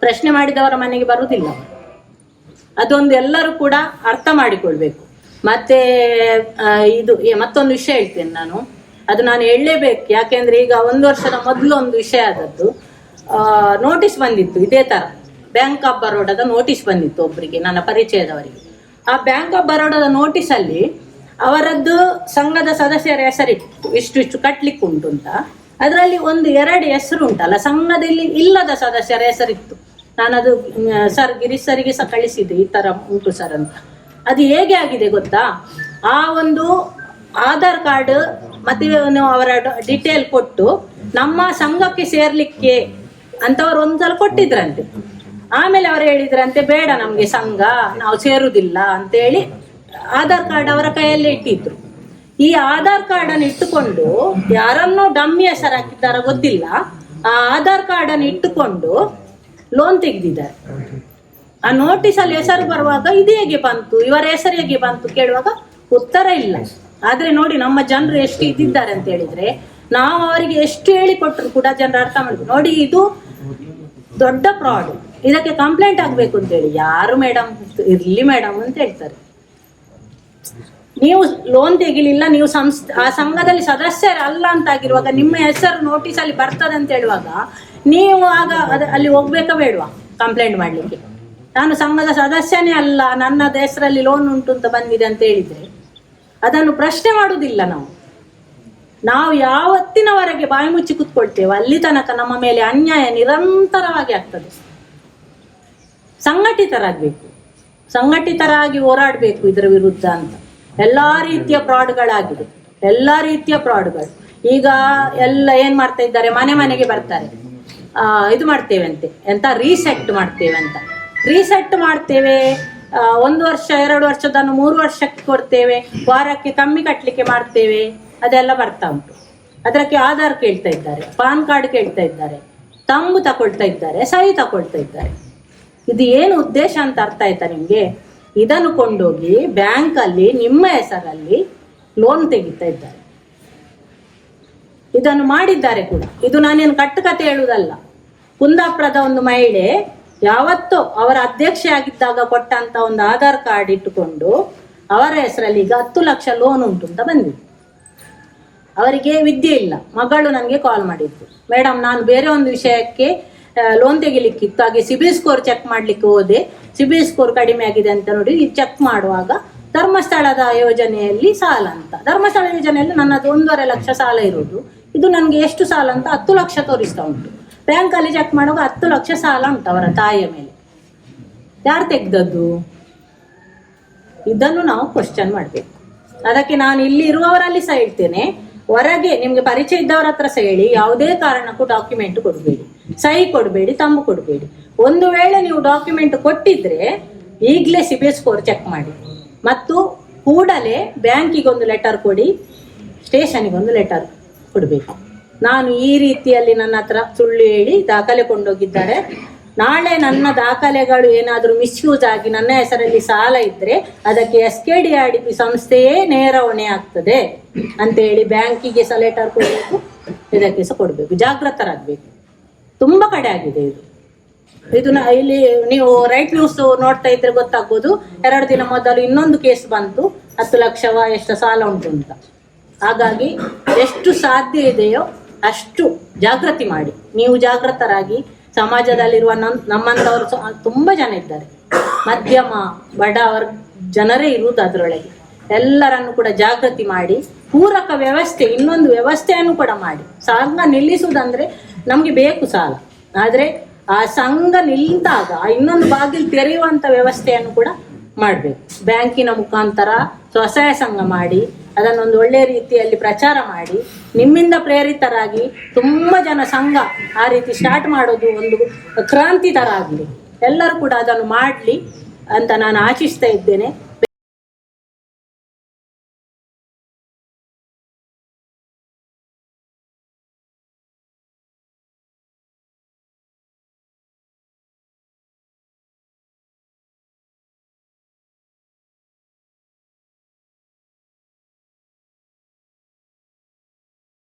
ಪ್ರಶ್ನೆ ಮಾಡಿದವರ ಮನೆಗೆ ಬರುವುದಿಲ್ಲ. ಅದೊಂದು ಎಲ್ಲರೂ ಕೂಡ ಅರ್ಥ ಮಾಡಿಕೊಳ್ಬೇಕು. ಮತ್ತೆ ಇದು ಮತ್ತೊಂದು ವಿಷಯ ಹೇಳ್ತೇನೆ ನಾನು, ಅದು ನಾನು ಹೇಳಲೇಬೇಕು. ಯಾಕೆಂದ್ರೆ ಈಗ 1 ವರ್ಷದ ಮೊದಲು ಒಂದು ವಿಷಯ ಆದದ್ದು, ನೋಟಿಸ್ ಬಂದಿತ್ತು ಇದೇ ತರ. ಬ್ಯಾಂಕ್ ಆಫ್ ಬರೋಡಾದ ನೋಟಿಸ್ ಬಂದಿತ್ತು ಒಬ್ಬರಿಗೆ, ನನ್ನ ಪರಿಚಯದವರಿಗೆ. ಆ ಬ್ಯಾಂಕ್ ಆಫ್ ಬರೋಡಾದ ನೋಟಿಸ್ ಅಲ್ಲಿ ಅವರದ್ದು ಸಂಘದ ಸದಸ್ಯರ ಹೆಸರಿತ್ತು, ಇಷ್ಟು ಕಟ್ಲಿಕ್ಕೆ ಉಂಟು ಅಂತ. ಅದರಲ್ಲಿ 1-2 ಹೆಸರು ಉಂಟಲ್ಲ, ಸಂಘದಲ್ಲಿ ಇಲ್ಲದ ಸದಸ್ಯರ ಹೆಸರಿತ್ತು. ನಾನದು ಸರ್ ಗಿರೀಶ್ ಸರಿಗೆ ಸಹ ಕಳಿಸಿದ್ದೆ, ಈ ತರ ಉಂಟು ಸರ್ ಅಂತ. ಅದು ಹೇಗೆ ಆಗಿದೆ ಗೊತ್ತಾ, ಆ ಒಂದು ಆಧಾರ್ ಕಾರ್ಡ್ ಮತ್ತೆ ಅವರ ಡಿಟೇಲ್ ಕೊಟ್ಟು ನಮ್ಮ ಸಂಘಕ್ಕೆ ಸೇರ್ಲಿಕ್ಕೆ ಅಂತವ್ರು ಒಂದ್ಸಲ ಕೊಟ್ಟಿದ್ರಂತೆ. ಆಮೇಲೆ ಅವರು ಹೇಳಿದ್ರಂತೆ ಬೇಡ ನಮ್ಗೆ ಸಂಘ, ನಾವು ಸೇರುದಿಲ್ಲ ಅಂತೇಳಿ ಆಧಾರ್ ಕಾರ್ಡ್ ಅವರ ಕೈಯಲ್ಲಿ ಇಟ್ಟಿದ್ರು. ಈ ಆಧಾರ್ ಕಾರ್ಡ್ ಅನ್ನು ಇಟ್ಟುಕೊಂಡು ಯಾರನ್ನೋ ಡಮ್ಮಿ ಹೆಸರು ಹಾಕಿದ್ದಾರ ಗೊತ್ತಿಲ್ಲ, ಆ ಆಧಾರ್ ಕಾರ್ಡ್ ಅನ್ನು ಇಟ್ಟುಕೊಂಡು ಲೋನ್ ತೆಗೆದಿದ್ದಾರೆ. ಆ ನೋಟಿಸ್ ಅಲ್ಲಿ ಹೆಸರು ಬರುವಾಗ ಇದು ಹೇಗೆ ಬಂತು, ಇವರ ಹೆಸರು ಹೇಗೆ ಬಂತು ಕೇಳುವಾಗ ಉತ್ತರ ಇಲ್ಲ. ಆದ್ರೆ ನೋಡಿ ನಮ್ಮ ಜನರು ಎಷ್ಟು ಇದ್ದಿದ್ದಾರೆ ಅಂತ ಹೇಳಿದ್ರೆ, ನಾವು ಅವರಿಗೆ ಎಷ್ಟು ಹೇಳಿಕೊಟ್ರು ಕೂಡ ಜನರು ಅರ್ಥ ಮಾಡಿದ್ರು. ನೋಡಿ ಇದು ದೊಡ್ಡ ಫ್ರಾಡ್, ಇದಕ್ಕೆ ಕಂಪ್ಲೇಂಟ್ ಆಗ್ಬೇಕು ಅಂತ ಹೇಳಿ ಯಾರು ಮೇಡಮ್ ಇರ್ಲಿ ಮೇಡಮ್ ಅಂತ ಹೇಳ್ತಾರೆ. ನೀವು ಲೋನ್ ತೆಗಿಲಿಲ್ಲ, ನೀವು ಆ ಸಂಘದಲ್ಲಿ ಸದಸ್ಯರಲ್ಲ ಅಂತ ಆಗಿರುವಾಗ ನಿಮ್ಮ ಹೆಸರು ನೋಟಿಸ್ ಅಲ್ಲಿ ಬರ್ತದೆ ಅಂತ ಹೇಳುವಾಗ ನೀವು ಆಗ ಅಲ್ಲಿ ಹೋಗ್ಬೇಕಾ ಬೇಡವಾ ಕಂಪ್ಲೇಂಟ್ ಮಾಡ್ಲಿಕ್ಕೆ? ನಾನು ಸಂಘದ ಸದಸ್ಯನೇ ಅಲ್ಲ, ನನ್ನ ಹೆಸರಲ್ಲಿ ಲೋನ್ ಉಂಟು ಅಂತ ಬಂದಿದೆ ಅಂತ ಹೇಳಿದ್ರೆ ಅದನ್ನು ಪ್ರಶ್ನೆ ಮಾಡುವುದಿಲ್ಲ. ನಾವು ಯಾವತ್ತಿನವರೆಗೆ ಬಾಯಿ ಮುಚ್ಚಿ ಕೂತ್ಕೊಳ್ತೇವೆ ಅಲ್ಲಿ ತನಕ ನಮ್ಮ ಮೇಲೆ ಅನ್ಯಾಯ ನಿರಂತರವಾಗಿ ಆಗ್ತದೆ. ಸಂಘಟಿತರಾಗಿ ಹೋರಾಡಬೇಕು ಇದರ ವಿರುದ್ಧ ಅಂತ. ಎಲ್ಲಾ ರೀತಿಯ ಫ್ರಾಡ್ಗಳಾಗಿದೆ, ಎಲ್ಲಾ ರೀತಿಯ ಫ್ರಾಡ್ಗಳು. ಈಗ ಎಲ್ಲ ಏನ್ ಮಾಡ್ತಾ ಇದ್ದಾರೆ, ಮನೆಗೆ ಬರ್ತಾರೆ, ಇದು ಮಾಡ್ತೇವೆ ಅಂತೆ, ಎಂತ ರೀಸೆಟ್ ಮಾಡ್ತೇವೆ ಅಂತ. ರೀಸೆಟ್ ಮಾಡ್ತೇವೆ, 1 ವರ್ಷ 2 ವರ್ಷದನ್ನು 3 ವರ್ಷಕ್ಕೆ ಕೊಡ್ತೇವೆ, ವಾರಕ್ಕೆ ಕಮ್ಮಿ ಕಟ್ಟಲಿಕ್ಕೆ ಮಾಡ್ತೇವೆ, ಅದೆಲ್ಲ ಬರ್ತಾ ಉಂಟು. ಅದಕ್ಕೆ ಆಧಾರ್ ಕೇಳ್ತಾ ಇದ್ದಾರೆ, ಪಾನ್ ಕಾರ್ಡ್ ಕೇಳ್ತಾ ಇದ್ದಾರೆ, ತಂಬು ತಕೊಳ್ತಾ ಇದ್ದಾರೆ, ಸಹಿ ತಕೊಳ್ತಾ ಇದ್ದಾರೆ. ಇದು ಏನು ಉದ್ದೇಶ ಅಂತ ಅರ್ಥ ಆಯ್ತಾ ನಿಮ್ಗೆ? ಇದನ್ನು ಕೊಂಡೋಗಿ ಬ್ಯಾಂಕ್ ಅಲ್ಲಿ ನಿಮ್ಮ ಹೆಸರಲ್ಲಿ ಲೋನ್ ತೆಗಿತಾ ಇದ್ದಾರೆ. ಇದನ್ನು ಮಾಡಿದ್ದಾರೆ ಕೂಡ. ಇದು ನಾನೇನು ಕಟ್ಟುಕತೆ ಹೇಳುವುದಲ್ಲ. ಕುಂದಾಪುರದ ಒಂದು ಮಹಿಳೆ ಯಾವತ್ತೋ ಅವರ ಅಧ್ಯಕ್ಷೆ ಆಗಿದ್ದಾಗ ಕೊಟ್ಟಂತ ಒಂದು ಆಧಾರ್ ಕಾರ್ಡ್ ಇಟ್ಟುಕೊಂಡು ಅವರ ಹೆಸರಲ್ಲಿ ಈಗ 10 ಲಕ್ಷ ಲೋನ್ ಉಂಟು ಅಂತ ಬಂದಿತ್ತು. ಅವರಿಗೆ ವಿದ್ಯೆ ಇಲ್ಲ. ಮಗಳು ನನಗೆ ಕಾಲ್ ಮಾಡಿದ್ರು, ಮೇಡಮ್ ನಾನು ಬೇರೆ ಒಂದು ವಿಷಯಕ್ಕೆ ಲೋನ್ ತೆಗಿಲಿಕ್ಕಿತ್ತು, ಹಾಗೆ ಸಿಬಿಲ್ ಸ್ಕೋರ್ ಚೆಕ್ ಮಾಡ್ಲಿಕ್ಕೆ ಹೋದೆ, ಸಿಬಿಲ್ ಸ್ಕೋರ್ ಕಡಿಮೆ ಆಗಿದೆ ಅಂತ ನೋಡಿ ಚೆಕ್ ಮಾಡುವಾಗ ಧರ್ಮಸ್ಥಳದ ಯೋಜನೆಯಲ್ಲಿ ಸಾಲ ಅಂತ, ಧರ್ಮಸ್ಥಳ ಯೋಜನೆಯಲ್ಲಿ ನನ್ನದು 1.5 ಲಕ್ಷ ಸಾಲ ಇರೋದು, ಇದು ನನಗೆ ಎಷ್ಟು ಸಾಲ ಅಂತ 10 ಲಕ್ಷ ತೋರಿಸ್ತಾ ಉಂಟು. ಬ್ಯಾಂಕ್ ಅಲ್ಲಿ ಚೆಕ್ ಮಾಡುವಾಗ 10 ಲಕ್ಷ ಸಾಲ ಉಂಟು ಅವರ ತಾಯಿಯ ಮೇಲೆ. ಯಾರು ತೆಗ್ದದ್ದು? ಇದನ್ನು ನಾವು ಕ್ವಶನ್ ಮಾಡ್ಬೇಕು. ಅದಕ್ಕೆ ನಾನು ಇಲ್ಲಿ ಇರುವವರಲ್ಲಿ ಸಹ ಹೇಳ್ತೇನೆ, ಹೊರಗೆ ನಿಮ್ಗೆ ಪರಿಚಯ ಇದ್ದವರ ಹತ್ರ ಸಹ ಹೇಳಿ, ಯಾವುದೇ ಕಾರಣಕ್ಕೂ ಡಾಕ್ಯುಮೆಂಟ್ ಕೊಡಬೇಡಿ, ಸಹಿ ಕೊಡಬೇಡಿ, ತಂಬು ಕೊಡಬೇಡಿ. ಒಂದು ವೇಳೆ ನೀವು ಡಾಕ್ಯುಮೆಂಟ್ ಕೊಟ್ಟಿದ್ರೆ ಈಗಲೇ ಸಿಬಿಲ್ ಸ್ಕೋರ್ ಚೆಕ್ ಮಾಡಿ, ಮತ್ತು ಕೂಡಲೇ ಬ್ಯಾಂಕಿಗೆ ಒಂದು ಲೆಟರ್ ಕೊಡಿ, ಸ್ಟೇಷನ್ಗೆ ಒಂದು ಲೆಟರ್ ಕೊಡಬೇಕು. ನಾನು ಈ ರೀತಿಯಲ್ಲಿ ನನ್ನ ಹತ್ರ ಸುಳ್ಳು ಹೇಳಿ ದಾಖಲೆ ಕೊಂಡೋಗಿದ್ದಾರೆ, ನಾಳೆ ನನ್ನ ದಾಖಲೆಗಳು ಏನಾದರೂ ಮಿಸ್ಯೂಸ್ ಆಗಿ ನನ್ನ ಹೆಸರಲ್ಲಿ ಸಾಲ ಇದ್ರೆ ಅದಕ್ಕೆ SKDRDP ಸಂಸ್ಥೆಯೇ ನೇರ ಹೊಣೆ ಆಗ್ತದೆ ಅಂತ ಹೇಳಿ ಬ್ಯಾಂಕಿಗೆ ಸಹ ಲೆಟರ್ ಕೊಡಬೇಕು, ಇದಕ್ಕೆ ಸಹ ಕೊಡಬೇಕು. ಜಾಗೃತರಾಗಬೇಕು. ತುಂಬಾ ಕಡೆ ಆಗಿದೆ ಇದು. ಇಲ್ಲಿ ನೀವು ರೈಟ್ ನ್ಯೂಸ್ ನೋಡ್ತಾ ಇದ್ರೆ ಗೊತ್ತಾಗ್ಬೋದು, 2 ದಿನ ಮೊದಲು ಇನ್ನೊಂದು ಕೇಸ್ ಬಂತು, 10 ಲಕ್ಷವ ಎಷ್ಟು ಸಾಲ ಉಂಟು ಅಂತ. ಹಾಗಾಗಿ ಎಷ್ಟು ಸಾಧ್ಯ ಇದೆಯೋ ಅಷ್ಟು ಜಾಗೃತಿ ಮಾಡಿ. ನೀವು ಜಾಗೃತರಾಗಿ, ಸಮಾಜದಲ್ಲಿರುವ ನಮ್ಮಂತವರು ತುಂಬಾ ಜನ ಇದ್ದಾರೆ, ಮಧ್ಯಮ ಬಡ ಜನರೇ ಇರುವುದು ಅದರೊಳಗೆ. ಎಲ್ಲರನ್ನು ಕೂಡ ಜಾಗೃತಿ ಮಾಡಿ, ಪೂರಕ ವ್ಯವಸ್ಥೆ, ಇನ್ನೊಂದು ವ್ಯವಸ್ಥೆಯನ್ನು ಕೂಡ ಮಾಡಿ. ಸಾಲ ನಿಲ್ಲಿಸುವುದಂದ್ರೆ ನಮ್ಗೆ ಬೇಕು ಸಾಲ, ಆದ್ರೆ ಆ ಸಂಘ ನಿಂತಾಗ ಇನ್ನೊಂದು ಬಾಗಿಲು ತೆರೆಯುವಂತ ವ್ಯವಸ್ಥೆಯನ್ನು ಕೂಡ ಮಾಡಬೇಕು. ಬ್ಯಾಂಕಿನ ಮುಖಾಂತರ ಸ್ವಸಹಾಯ ಸಂಘ ಮಾಡಿ ಅದನ್ನೊಂದು ಒಳ್ಳೆಯ ರೀತಿಯಲ್ಲಿ ಪ್ರಚಾರ ಮಾಡಿ ನಿಮ್ಮಿಂದ ಪ್ರೇರಿತರಾಗಿ ತುಂಬ ಜನ ಸಂಘ ಆ ರೀತಿ ಸ್ಟಾರ್ಟ್ ಮಾಡೋದು ಒಂದು ಕ್ರಾಂತಿ ಥರ ಆಗಲಿ. ಎಲ್ಲರೂ ಕೂಡ ಅದನ್ನು ಮಾಡಲಿ ಅಂತ ನಾನು ಆಶಿಸ್ತಾ ಇದ್ದೇನೆ.